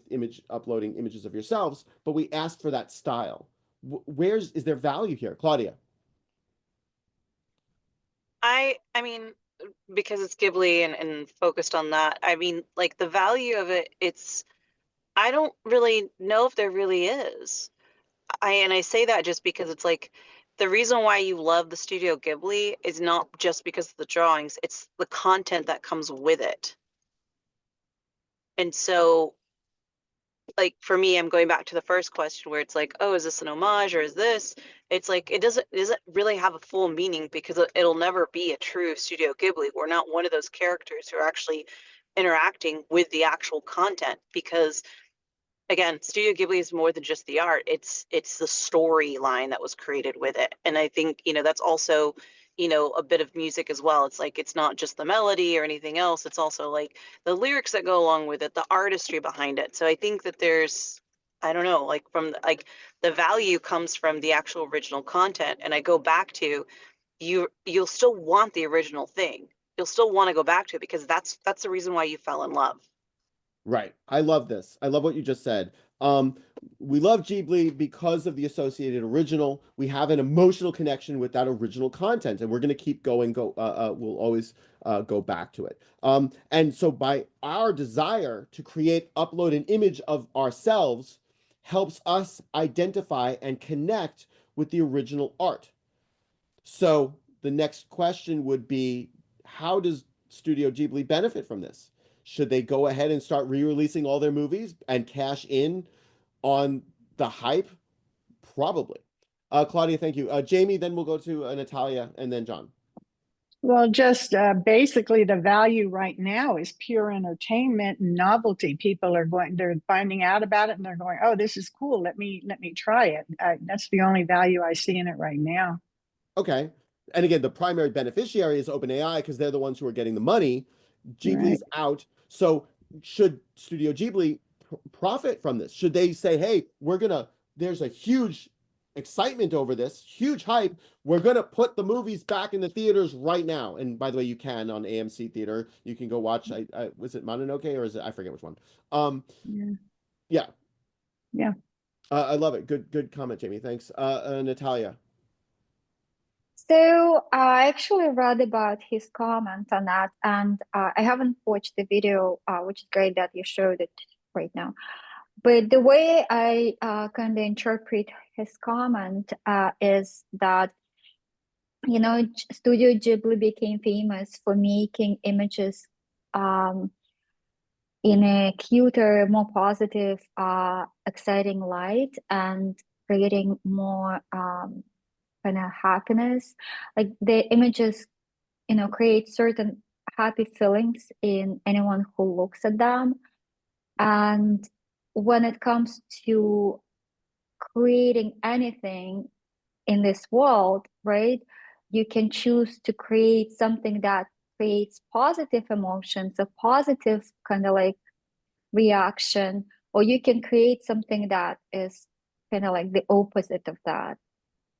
uploading images of yourselves, but we asked for that style. Is there value here, Claudia? I mean, because it's Ghibli and focused on that, I mean, like the value of it, I don't really know if there really is. I say that just because it's like the reason why you love the Studio Ghibli is not just because of the drawings, it's the content that comes with it. And so, like for me, I'm going back to the first question where it's like, oh, is this an homage or is this? It's like it doesn't really have a full meaning because it'll never be a true Studio Ghibli. We're not one of those characters who are actually interacting with the actual content because again, Studio Ghibli is more than just the art. It's the storyline that was created with it. And I think, that's also, a bit of music as well. It's like it's not just the melody or anything else. It's also like the lyrics that go along with it, the artistry behind it. So I think that there's I don't know, like the value comes from the actual original content. And I go back to you'll still want the original thing. You'll still want to go back to it because that's the reason why you fell in love. Right. I love this. I love what you just said. We love Ghibli because of the associated original. We have an emotional connection with that original content, and we're going to keep going. We'll always go back to it. And so, by our desire to upload an image of ourselves, helps us identify and connect with the original art. So the next question would be, how does Studio Ghibli benefit from this? Should they go ahead and start re-releasing all their movies and cash in on the hype? Probably. Claudia, thank you. Jamie, then we'll go to Natalia and then John. Well, just basically the value right now is pure entertainment and novelty. People they're finding out about it and they're going, oh, this is cool. Let me try it. That's the only value I see in it right now. Okay. And again, the primary beneficiary is OpenAI because they're the ones who are getting the money. Ghibli's out. So should Studio Ghibli profit from this? Should they say, hey, there's a huge excitement over this, huge hype. We're going to put the movies back in the theaters right now. And by the way, you can on AMC Theater. You can go watch, was it Mononoke or is it, I forget which one. Yeah. I love it. Good comment, Jamie. Thanks. Natalia. So I actually read about his comment on that, and I haven't watched the video, which is great that you showed it right now. But the way I kind of interpret his comment is that, Studio Ghibli became famous for making images in a cuter, more positive, exciting light and creating more kind of happiness. Like the images, create certain happy feelings in anyone who looks at them. And when it comes to creating anything in this world, right, you can choose to create something that creates positive emotions, a positive kind of like reaction, or you can create something that is kind of like the opposite of that.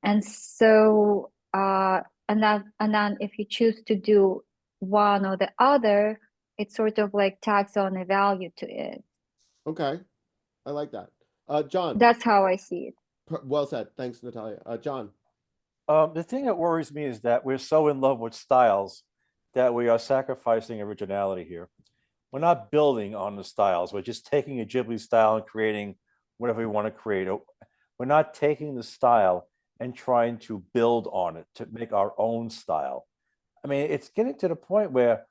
And so and then if you choose to do one or the other, it sort of like tags on a value to it. Okay. I like that. John. That's how I see it. Well said. Thanks, Natalia. John. The thing that worries me is that we're so in love with styles that we are sacrificing originality here. We're not building on the styles. We're just taking a Ghibli style and creating whatever we want to create. We're not taking the style and trying to build on it to make our own style. I mean, it's getting to the point where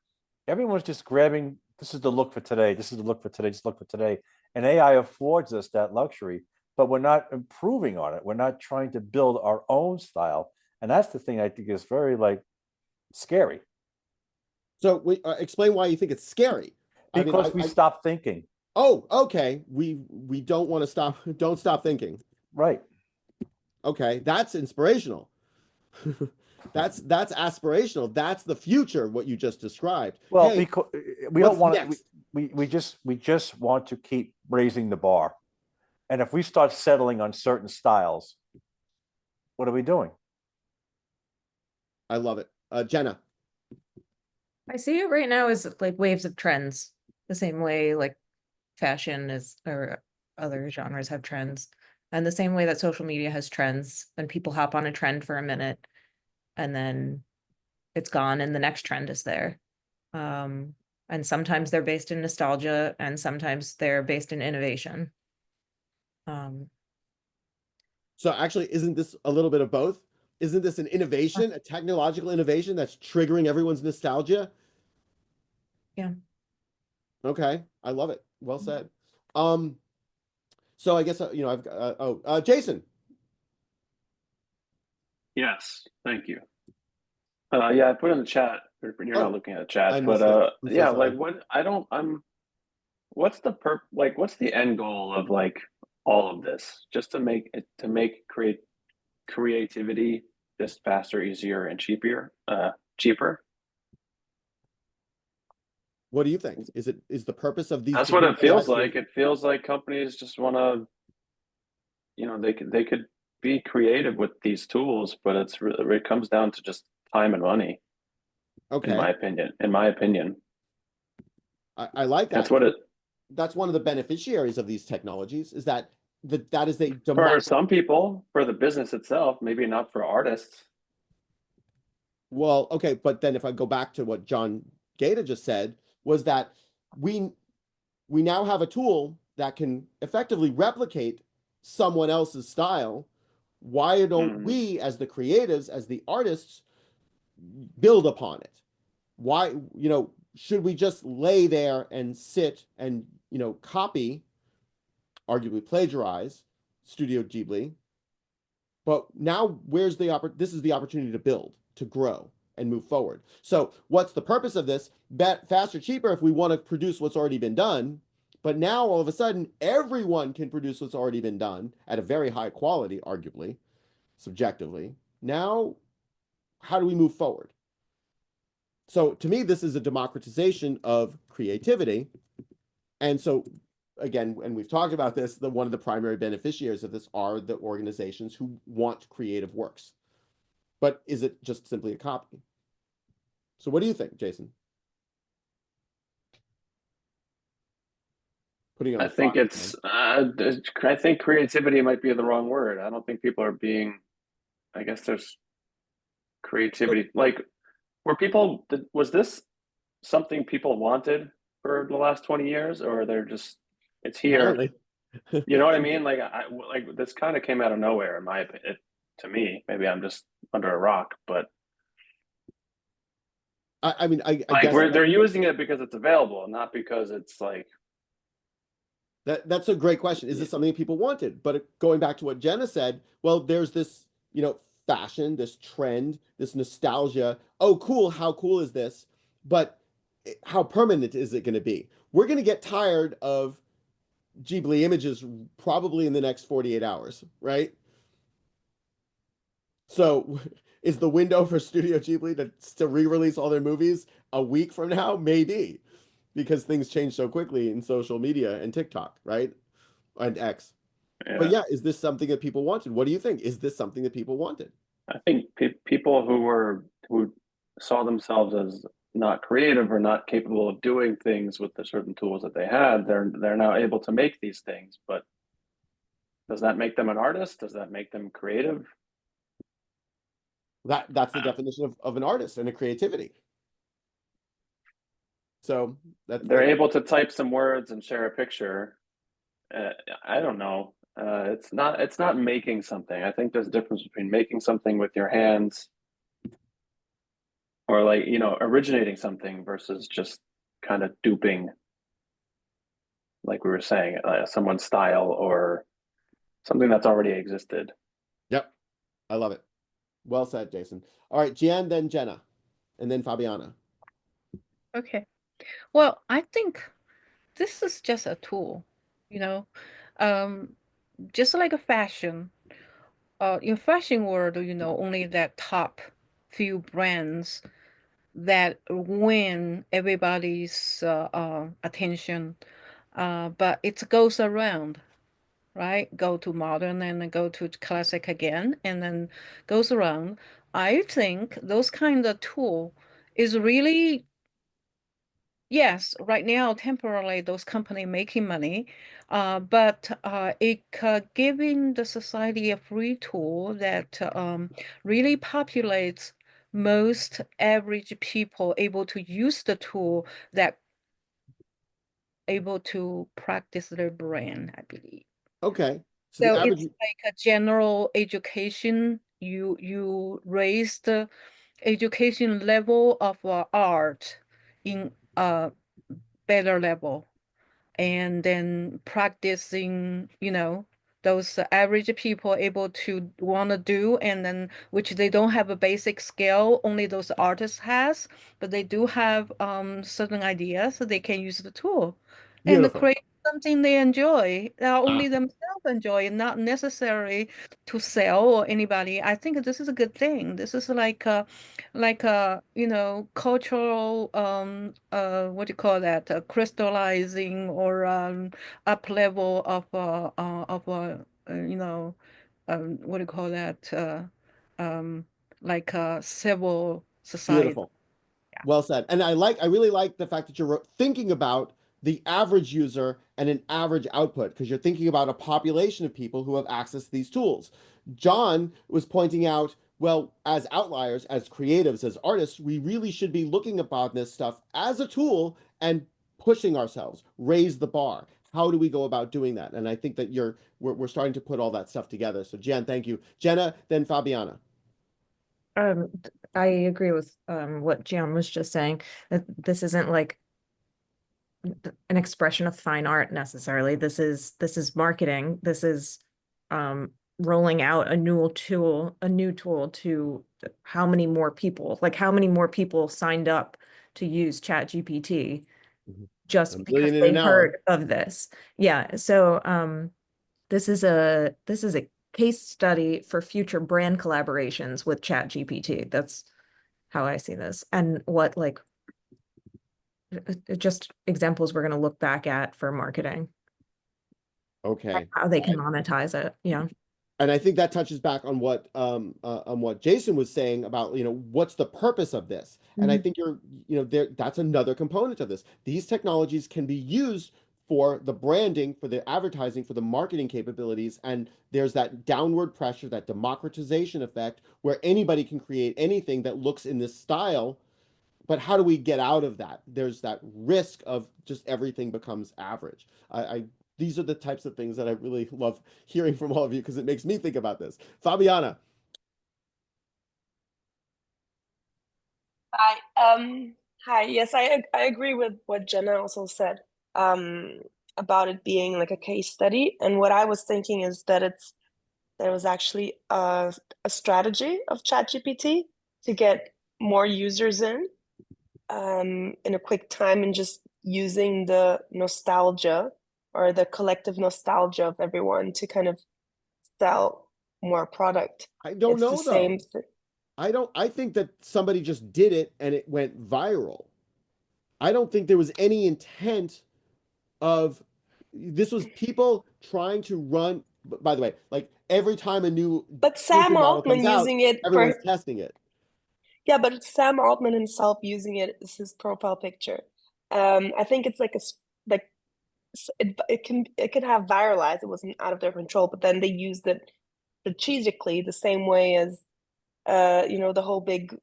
everyone's just grabbing, this is the look for today, this is the look for today, this look for today. And AI affords us that luxury, but we're not improving on it. We're not trying to build our own style. And that's the thing I think is very like scary. So explain why you think it's scary. Because we stop thinking. Oh, okay. We don't want to stop. Don't stop thinking. Right. Okay, that's inspirational. That's aspirational. That's the future. What you just described. Well, Hey, because we don't want next? we just want to keep raising the bar. And if we start settling on certain styles, what are we doing? I love it. Jenna. I see it right now as like waves of trends, the same way like fashion is or other genres have trends, and the same way that social media has trends, and people hop on a trend for a minute and then it's gone and the next trend is there. And sometimes they're based in nostalgia and sometimes they're based in innovation. So actually, isn't this a little bit of both? Isn't this an innovation, a technological innovation that's triggering everyone's nostalgia? Yeah. Okay, I love it. Well said. So I guess I've Jason. Yes, thank you. Yeah, I put in the chat. You're not looking at the chat, but yeah, like what what's the end goal of like all of this? Just to make creativity just faster, easier, and cheaper. What do you think? Is the purpose of these? That's what it feels like. It feels like companies just want to, they could be creative with these tools, but it comes down to just time and money. Okay. In my opinion. I like that. That's one of the beneficiaries of these technologies is that is for some people, for the business itself, maybe not for artists. Well, okay, but then if I go back to what John Gaeta just said, was that we now have a tool that can effectively replicate someone else's style. Why don't we, as the creatives, as the artists, build upon it? Why, should we just lay there and sit and, copy, arguably plagiarize Studio Ghibli? But now where's this is the opportunity to build, to grow and move forward. So what's the purpose of this? Faster, cheaper if we want to produce what's already been done. But now all of a sudden, everyone can produce what's already been done at a very high quality, arguably, subjectively. Now, how do we move forward? So to me, this is a democratization of creativity. And so again, and we've talked about this, one of the primary beneficiaries of this are the organizations who want creative works. But is it just simply a copy? So what do you think, Jason? I think I think creativity might be the wrong word. I don't think people are being, I guess there's creativity. Like, was this something people wanted for the last 20 years, or it's here? Apparently. You know what I mean? Like, this kind of came out of nowhere, in my opinion, to me. Maybe I'm just under a rock, but I mean, I guess they're using it because it's available, not because it's like. That's a great question. Is this something people wanted? But going back to what Jenna said, well, there's this, fashion, this trend, this nostalgia. Oh, cool. How cool is this? But how permanent is it going to be? We're going to get tired of Ghibli images probably in the next 48 hours, right? So is the window for Studio Ghibli to re-release all their movies a week from now? Maybe, because things change so quickly in social media and TikTok, right? And X. Yeah. But yeah, is this something that people wanted? What do you think? Is this something that people wanted? I think people who saw themselves as not creative or not capable of doing things with the certain tools that they had, they're now able to make these things. But does that make them an artist? Does that make them creative? That's the definition of an artist and a creativity. So they're able to type some words and share a picture. I don't know. It's not making something. I think there's a difference between making something with your hands or originating something versus just kind of duping. like we were saying, someone's style or something that's already existed. Yep. I love it. Well said, Jason. All right, Gian, then Jenna, and then Fabiana. Okay. Well, I think this is just a tool, you know, um, just like a fashion. In fashion world, only that top few brands that win everybody's attention. But it goes around, right? Go to modern and then go to classic again, and then goes around. I think those kind of tool is really, yes, right now, temporarily, those company making money, but it giving the society a free tool that really populates most average people able to use the tool that able to practice their brain, I believe. Okay. So the So average. it's like a general education. You raise the education level of art in a better level, and then practicing, those average people able to want to do, and then which they don't have a basic skill, only those artists has, but they do have certain ideas, so they can use the tool and Beautiful. create something they enjoy, that Ah, only themselves enjoy, and not necessary to sell or anybody. I think this is a good thing. This is like a cultural what do you call that, crystallizing or up level of what do you call that, um like a civil society. beautiful. Well said. And I really like the fact that you're thinking about the average user and an average output, because you're thinking about a population of people who have access to these tools. John was pointing out, well, as outliers, as creatives, as artists, we really should be looking upon this stuff as a tool and pushing ourselves, raise the bar. How do we go about doing that? And I think that we're starting to put all that stuff together. So Jen, thank you. Jenna, then Fabiana. I agree with what Gian was just saying, that this isn't like an expression of fine art necessarily. This is marketing. This is rolling out a new tool to how many more people signed up to use ChatGPT just A because million in they an hour. heard of this. Yeah, so this is a case study for future brand collaborations with ChatGPT. That's how I see this. And what just examples we're going to look back at for marketing, Okay. how they can monetize it. Yeah. And I think that touches back on what Jason was saying about, what's the purpose of this. And I think that's another component of this. These technologies can be used for the branding, for the advertising, for the marketing capabilities, and there's that downward pressure, that democratization effect, where anybody can create anything that looks in this style. But how do we get out of that? There's that risk of just everything becomes average. I These are the types of things that I really love hearing from all of you, because it makes me think about this. Fabiana. Hi. Hi. Yes, I agree with what Jenna also said about it being like a case study. And what I was thinking is that there was actually a strategy of ChatGPT to get more users in a quick time, and just using the nostalgia or the collective nostalgia of everyone to kind of sell more product. I don't It's the know though. same thing. I think that somebody just did it and it went viral. I don't think there was any intent of this. Was people trying to run, by the way, like every time a new But Sam filter model comes Altman out, using it everyone's for testing it. Yeah, but it's Sam Altman himself using it as his profile picture. I think it's like it could have viralized. It wasn't out of their control, but then they used it strategically the same way as the whole big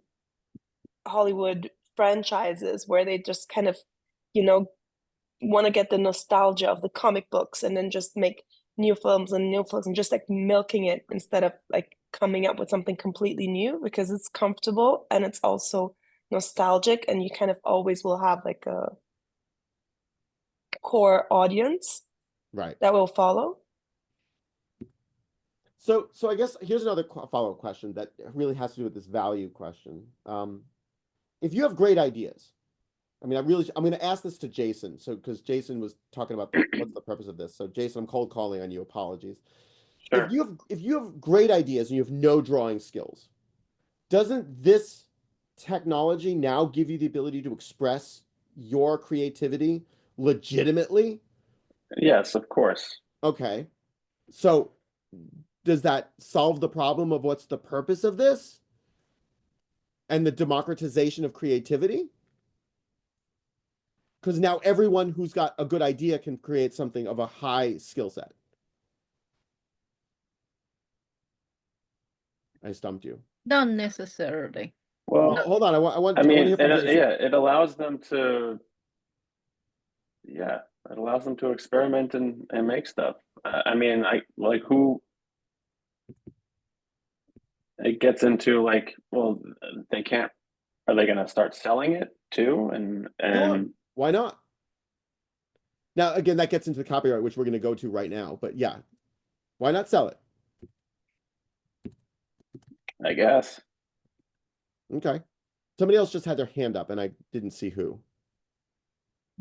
Hollywood franchises, where they just kind of you know want to get the nostalgia of the comic books and then just make new films and just like milking it instead of like coming up with something completely new, because it's comfortable and it's also nostalgic, and you kind of always will have like core audience Right. that will follow. So I guess here's another follow-up question that really has to do with this value question. If you have great ideas, I mean, I'm going to ask this to Jason. So, because Jason was talking about what's the purpose of this. So Jason, I'm cold calling on you. Apologies. Sure. If you have great ideas and you have no drawing skills, doesn't this technology now give you the ability to express your creativity legitimately? Yes, of course. Okay. So does that solve the problem of what's the purpose of this and the democratization of creativity? Because now everyone who's got a good idea can create something of a high skill set. I stumped you. Not necessarily. Well, hold on. I want I to mean, hear from Jason. yeah, it allows them to, yeah, it allows them to experiment and make stuff. I mean, who it gets into like, well, they can't. Are they going to start selling it too? Sure. Why not? Now, again, that gets into the copyright, which we're going to go to right now. But yeah, why not sell it? I guess. Okay. Somebody else just had their hand up, and I didn't see who.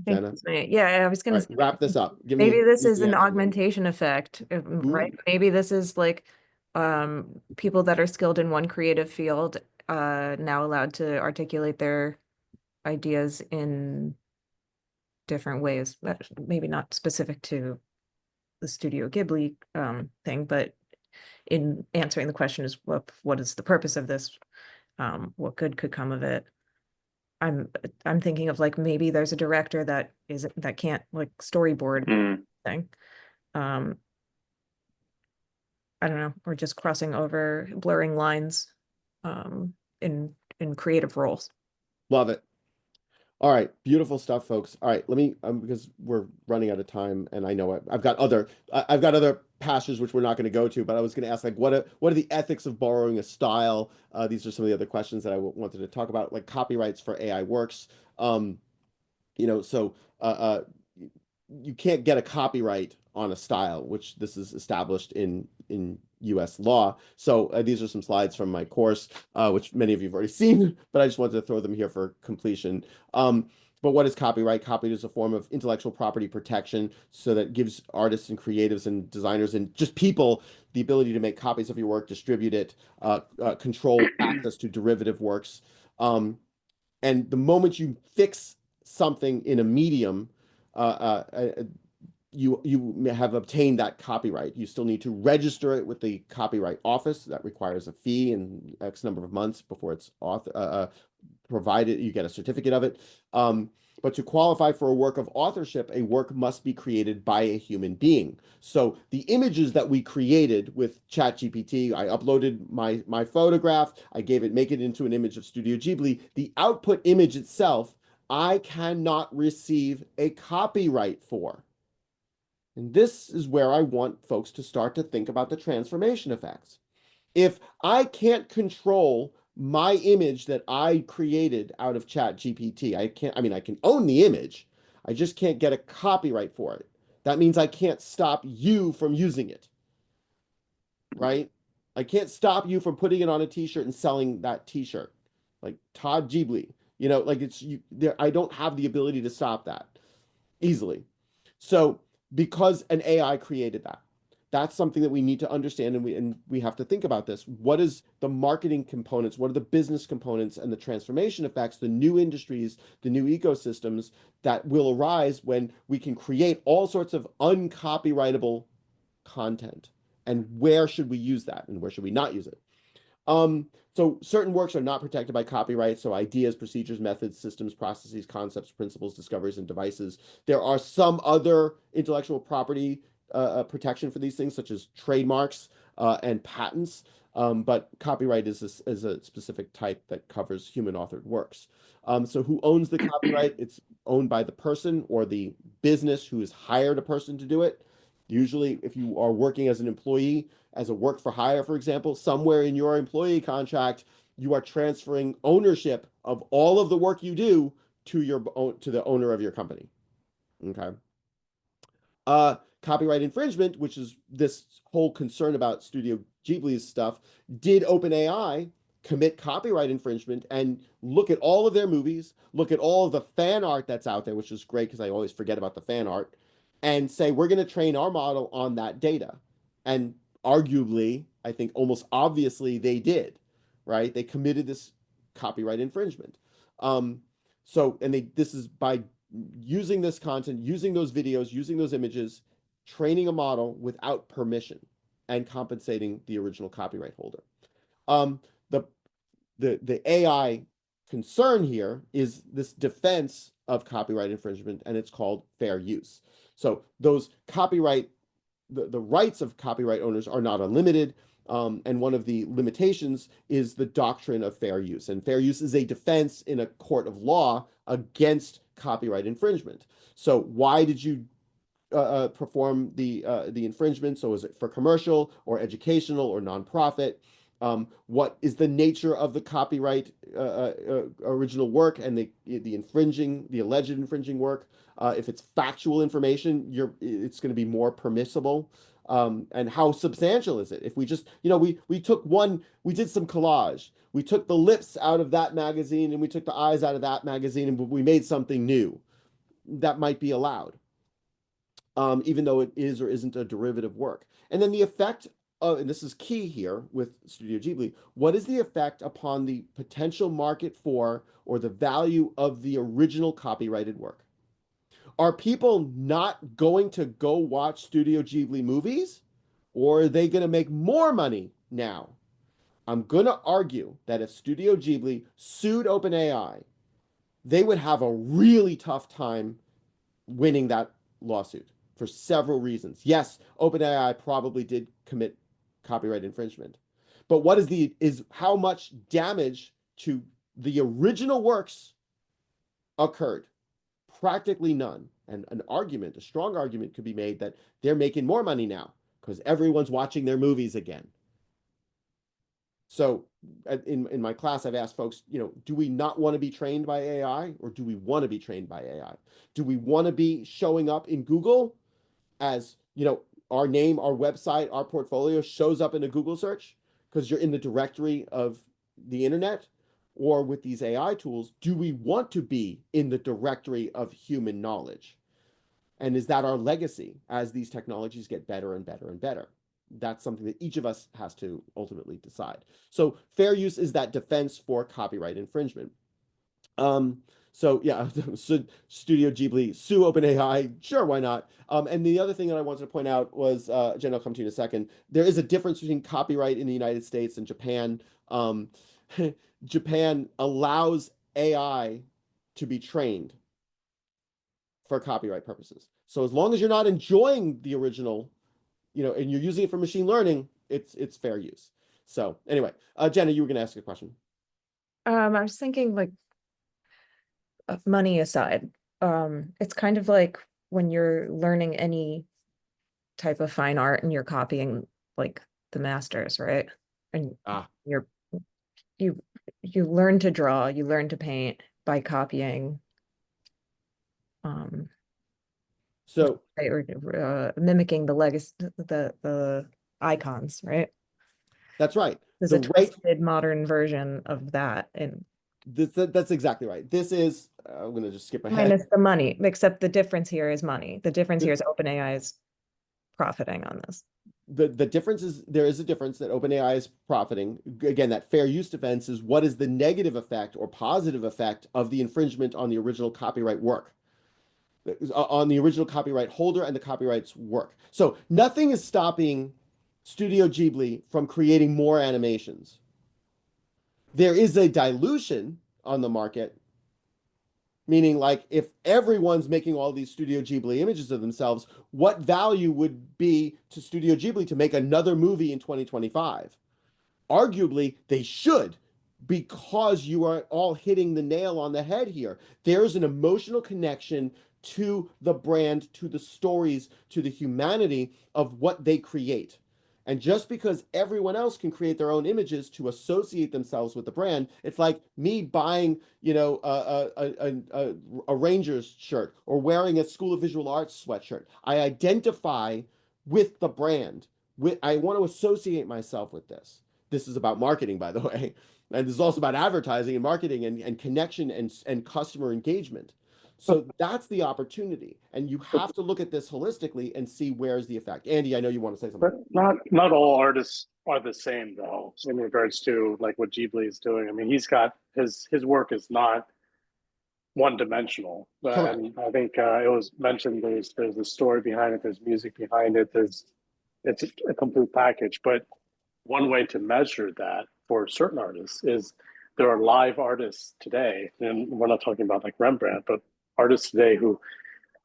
Jenna? Yeah, I was All gonna right, wrap this up. maybe this give is me an the answer. augmentation effect, right? Maybe this is like people that are skilled in one creative field now allowed to articulate their ideas in different ways. That maybe not specific to the Studio Ghibli thing, but in answering the question is what is the purpose of this? What good could come of it? I'm thinking of like maybe there's a director that can't like storyboard thing. I don't know, or just crossing over, blurring lines in creative roles. Love it. All right, beautiful stuff, folks. All right, let me because we're running out of time, and I know I've got other pastures which we're not going to go to, but I was going to ask like what are the ethics of borrowing a style? These are some of the other questions that I wanted to talk about, like copyrights for AI works. So you can't get a copyright on a style, which this is established in US law. So these are some slides from my course, which many of you have already seen, but I just wanted to throw them here for completion. But what is copyright? Copyright is a form of intellectual property protection, so that gives artists and creatives and designers and just people the ability to make copies of your work, distribute it, control access to derivative works. And the moment you fix something in a medium, you have obtained that copyright. You still need to register it with the Copyright Office. That requires a fee and X number of months before it's provided. You get a certificate of it. But to qualify for a work of authorship, a work must be created by a human being. So the images that we created with ChatGPT, I uploaded my photograph, I make it into an image of Studio Ghibli. The output image itself, I cannot receive a copyright for. And this is where I want folks to start to think about the transformation effects. If I can't control my image that I created out of ChatGPT, I can own the image. I just can't get a copyright for it. That means I can't stop you from using it. Right? I can't stop you from putting it on a t-shirt and selling that t-shirt. Like Todd Ghibli, I don't have the ability to stop that easily. So because an AI created that, that's something that we need to understand, and we have to think about this. What is the marketing components? What are the business components and the transformation effects, the new industries, the new ecosystems that will arise when we can create all sorts of uncopyrightable content? And where should we use that, and where should we not use it? So certain works are not protected by copyright. So ideas, procedures, methods, systems, processes, concepts, principles, discoveries, and devices. There are some other intellectual property protection for these things, such as trademarks and patents. But copyright is a specific type that covers human authored works. So who owns the copyright? It's owned by the person or the business who has hired a person to do it. Usually, if you are working as an employee, as a work for hire, for example, somewhere in your employee contract, you are transferring ownership of all of the work you do to the owner of your company. Okay. Copyright infringement, which is this whole concern about Studio Ghibli's stuff, did OpenAI commit copyright infringement and look at all of their movies, look at all of the fan art that's out there, which is great because I always forget about the fan art, and say, we're going to train our model on that data. And arguably, I think almost obviously they did, right? They committed this copyright infringement. This is by using this content, using those videos, using those images, training a model without permission and compensating the original copyright holder. The AI concern here is this defense of copyright infringement, and it's called fair use. So those the rights of copyright owners are not unlimited. And one of the limitations is the doctrine of fair use. And fair use is a defense in a court of law against copyright infringement. So why did you perform the infringement? So is it for commercial or educational or nonprofit? What is the nature of the copyright original work and the alleged infringing work? If it's factual information, it's going to be more permissible. And how substantial is it? If we just, we did some collage. We took the lips out of that magazine and we took the eyes out of that magazine and we made something new. That might be allowed, even though it is or isn't a derivative work. And then the effect and this is key here with Studio Ghibli, what is the effect upon the potential market for or the value of the original copyrighted work? Are people not going to go watch Studio Ghibli movies, or are they going to make more money now? I'm going to argue that if Studio Ghibli sued OpenAI, they would have a really tough time winning that lawsuit for several reasons. Yes, OpenAI probably did commit copyright infringement, but what is how much damage to the original works occurred? Practically none. And a strong argument could be made that they're making more money now because everyone's watching their movies again. So in my class, I've asked folks, do we not want to be trained by AI, or do we want to be trained by AI? Do we want to be showing up in Google as, our name, our website, our portfolio shows up in a Google search because you're in the directory of the internet? Or with these AI tools, do we want to be in the directory of human knowledge? And is that our legacy as these technologies get better and better and better? That's something that each of us has to ultimately decide. So fair use is that defense for copyright infringement. So yeah, Studio Ghibli sue OpenAI, sure, why not? And the other thing that I wanted to point out was, Jen, I'll come to you in a second. There is a difference between copyright in the United States and Japan. Japan allows AI to be trained for copyright purposes. So as long as you're not enjoying the original, and you're using it for machine learning, it's fair use. So anyway, Jenna, you were going to ask a question. I was thinking, like, money aside, it's kind of like when you're learning any type of fine art and you're copying like the masters, right? And you learn to draw, you learn to paint by copying, so or mimicking the legacy, the icons, right? That's right. There's a twisted modern version of that, and that's exactly right. This is I'm going to just skip ahead. Minus the money, except the difference here is money. The difference here is OpenAI is profiting on this. The difference is there is a difference that OpenAI is profiting. Again, that fair use defense is what is the negative effect or positive effect of the infringement on the original copyright work, on the original copyright holder and the copyright's work. So nothing is stopping Studio Ghibli from creating more animations. There is a dilution on the market, meaning like if everyone's making all these Studio Ghibli images of themselves, what value would be to Studio Ghibli to make another movie in 2025? Arguably, they should, because you are all hitting the nail on the head here. There's an emotional connection to the brand, to the stories, to the humanity of what they create. And just because everyone else can create their own images to associate themselves with the brand, it's like me buying, you know, a Rangers shirt or wearing a School of Visual Arts sweatshirt. I identify with the brand. I want to associate myself with this. This is about marketing, by the way. And this is also about advertising and marketing and connection and customer engagement. So that's the opportunity. And you have to look at this holistically and see where's the effect. Andy, I know you want to say something. But not all artists are the same, though, in regards to like what Ghibli is doing. I mean, he's got his work is not one dimensional. And I think it was mentioned there's a story behind it, there's music behind it, it's a complete package. But one way to measure that for certain artists is there are live artists today, and we're not talking about like Rembrandt, but artists today who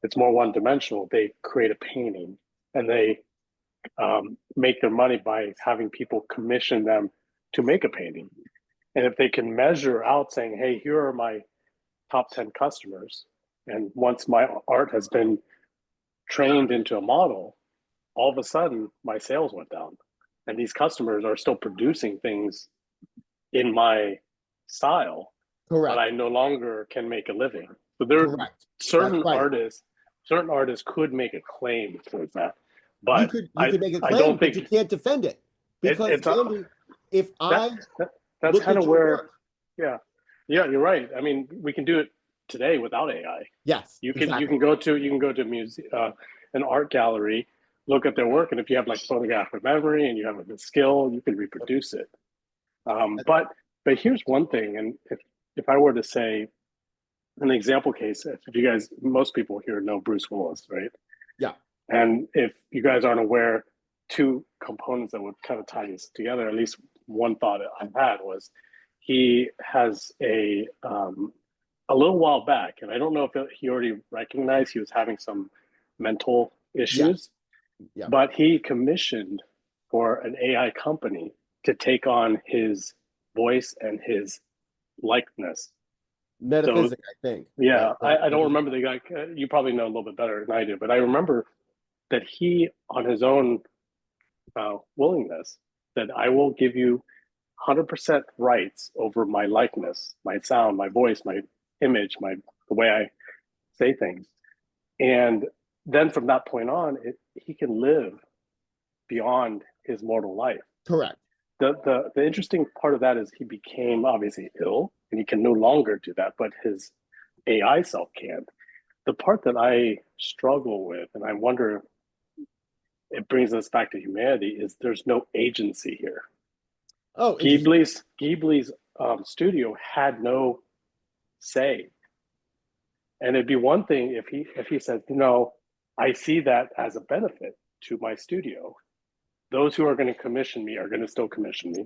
it's more one dimensional. They create a painting and they make their money by having people commission them to make a painting. And if they can measure out saying, hey, here are my top 10 customers, and once my art has been trained into a model, all of a sudden my sales went down. And these customers are still producing things in my style, Correct. but I no longer can make a living. So there are certain artists could make a claim towards that. But you could make a claim, I don't but think you can't defend it. Because Andy, if that's kind of where you're right. I mean, we can do it today without AI. Yes. You can go to an art gallery, look at their work, and if you have like photographic memory and you have a skill, you can reproduce it. But here's one thing, and if I were to say an example case, if you guys, most people here know Bruce Willis, right? Yeah. And if you guys aren't aware, two components that would kind of tie this together, at least one thought I had was he has a little while back, and I don't know if he already recognized he was having some mental issues, but he commissioned for an AI company to take on his voice and his likeness. Metaphysic, I think. Yeah, I don't remember the guy. You probably know a little bit better than I do, but I remember that he, on his own willingness, said, I will give you 100% rights over my likeness, my sound, my voice, my image, the way I say things. And then from that point on, he can live beyond his mortal life. Correct. The interesting part of that is he became obviously ill and he can no longer do that, but his AI self can. The part that I struggle with, and I wonder, it brings us back to humanity, is there's no agency here. Oh, Ghibli's studio had no say. And it'd be one thing if he said, no, I see that as a benefit to my studio. Those who are going to commission me are going to still commission me.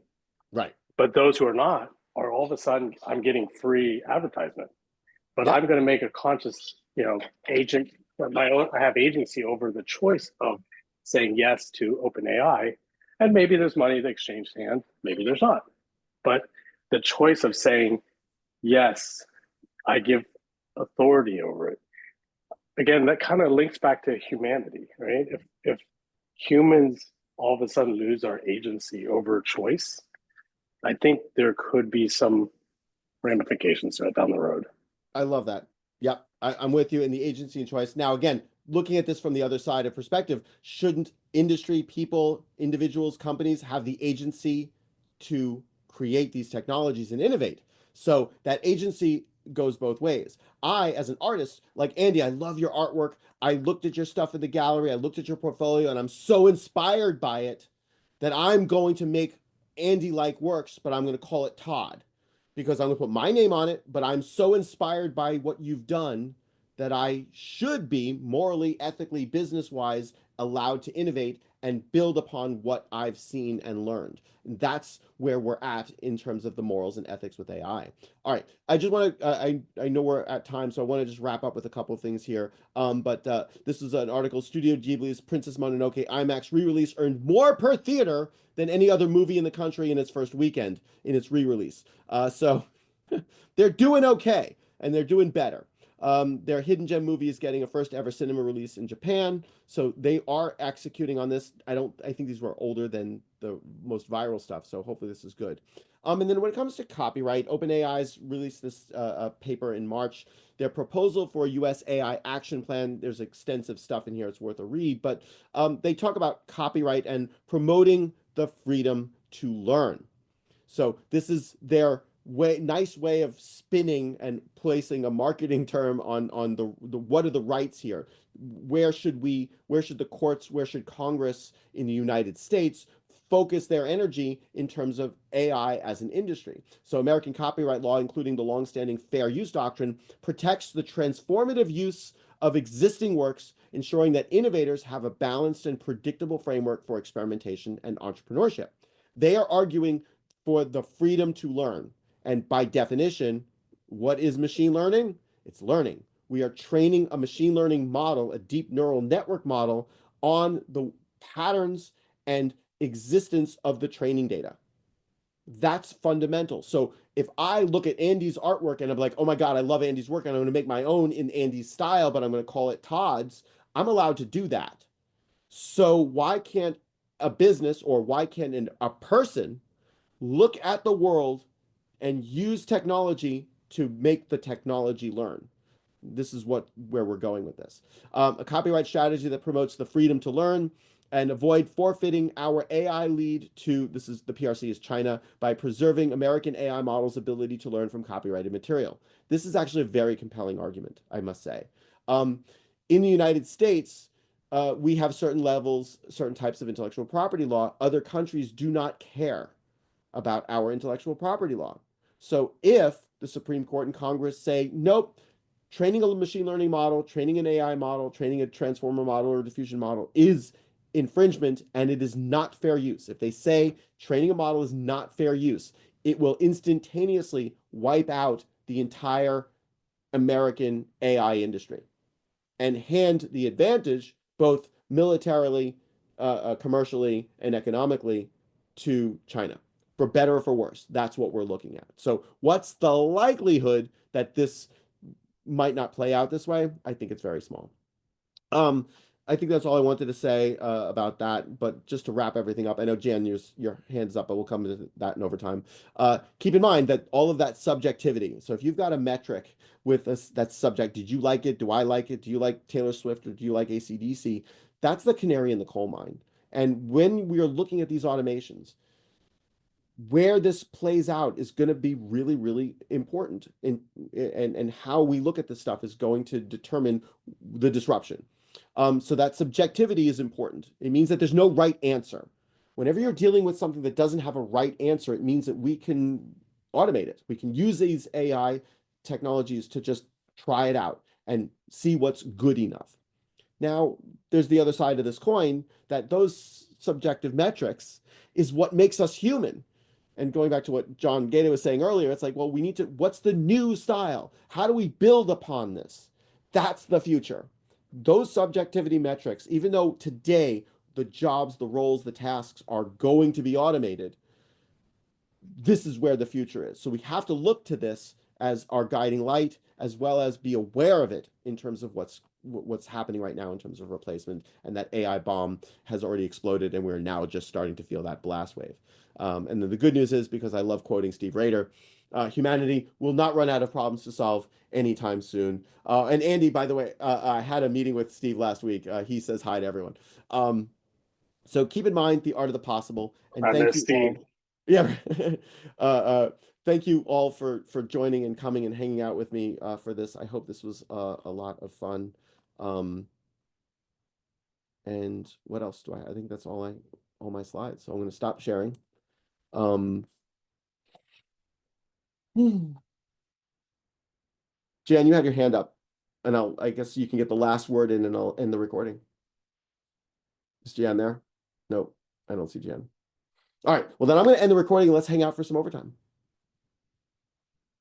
Right. But those who are not are all of a sudden, I'm getting free advertisement. But I'm going to make a conscious, agent. I have agency over the choice of saying yes to OpenAI. And maybe there's money to exchange hands. Maybe there's not. But the choice of saying, yes, I give authority over it. Again, that kind of links back to humanity, right? If humans all of a sudden lose our agency over choice, I think there could be some ramifications to it down the road. I love that. Yep, I'm with you in the agency and choice. Now, again, looking at this from the other side of perspective, shouldn't industry, people, individuals, companies have the agency to create these technologies and innovate? So that agency goes both ways. I, as an artist, like Andy, I love your artwork. I looked at your stuff in the gallery. I looked at your portfolio, and I'm so inspired by it that I'm going to make Andy-like works, but I'm going to call it Todd because I'm going to put my name on it, but I'm so inspired by what you've done that I should be morally, ethically, business-wise allowed to innovate and build upon what I've seen and learned. And that's where we're at in terms of the morals and ethics with AI. All right, I just want to, I know we're at time, so I want to just wrap up with a couple of things here. But this is an article, Studio Ghibli's Princess Mononoke IMAX re-release earned more per theater than any other movie in the country in its first weekend in its re-release. So they're doing okay, and they're doing better. Their Hidden Gem movie is getting a first ever cinema release in Japan. So they are executing on this. I think these were older than the most viral stuff. So hopefully this is good. And then when it comes to copyright, OpenAI's released this paper in March. Their proposal for a US AI action plan, there's extensive stuff in here. It's worth a read. But they talk about copyright and promoting the freedom to learn. So this is their nice way of spinning and placing a marketing term on the what are the rights here? Where should the courts, where should Congress in the United States focus their energy in terms of AI as an industry? So American copyright law, including the longstanding fair use doctrine, protects the transformative use of existing works, ensuring that innovators have a balanced and predictable framework for experimentation and entrepreneurship. They are arguing for the freedom to learn. And by definition, what is machine learning? It's learning. We are training a machine learning model, a deep neural network model, on the patterns and existence of the training data. That's fundamental. So if I look at Andy's artwork and I'm like, oh my God, I love Andy's work, and I'm going to make my own in Andy's style, but I'm going to call it Todd's, I'm allowed to do that. So why can't a business, or why can't a person look at the world and use technology to make the technology learn? This is where we're going with this. A copyright strategy that promotes the freedom to learn and avoid forfeiting our AI lead to, this is the PRC is China, by preserving American AI models' ability to learn from copyrighted material. This is actually a very compelling argument, I must say. In the United States, we have certain levels, certain types of intellectual property law. Other countries do not care about our intellectual property law. So if the Supreme Court and Congress say, nope, training a machine learning model, training an AI model, training a transformer model or diffusion model is infringement and it is not fair use. If they say training a model is not fair use, it will instantaneously wipe out the entire American AI industry and hand the advantage, both militarily, commercially, and economically, to China, for better or for worse. That's what we're looking at. So what's the likelihood that this might not play out this way? I think it's very small. I think that's all I wanted to say about that. But just to wrap everything up, I know, Jan, your hand's up, but we'll come to that in overtime. Keep in mind that all of that subjectivity. So if you've got a metric with us that's subject, did you like it? Do I like it? Do you like Taylor Swift or do you like AC/DC? That's the canary in the coal mine. And when we are looking at these automations, where this plays out is going to be really, really important. And how we look at this stuff is going to determine the disruption. So that subjectivity is important. It means that there's no right answer. Whenever you're dealing with something that doesn't have a right answer, it means that we can automate it. We can use these AI technologies to just try it out and see what's good enough. Now, there's the other side of this coin, that those subjective metrics is what makes us human. And going back to what John Gaeta was saying earlier, it's like, well, we need to, what's the new style? How do we build upon this? That's the future. Those subjectivity metrics, even though today the jobs, the roles, the tasks are going to be automated, this is where the future is. So we have to look to this as our guiding light, as well as be aware of it in terms of what's happening right now in terms of replacement. And that AI bomb has already exploded, and we're now just starting to feel that blast wave. And then the good news is, because I love quoting Steve Rader, humanity will not run out of problems to solve anytime soon. And Andy, by the way, I had a meeting with Steve last week. He says hi to everyone. So keep in mind the art of the possible. And thank you Steve. all. Yeah. Thank you all for joining and coming and hanging out with me for this. I hope this was a lot of fun. And what else do I think that's all my slides. So I'm going to stop sharing. Jan, you have your hand up, and I guess you can get the last word in, and I'll end the recording. Is Jan there? Nope, I don't see Jan. All right, well then I'm going to end the recording and let's hang out for some overtime.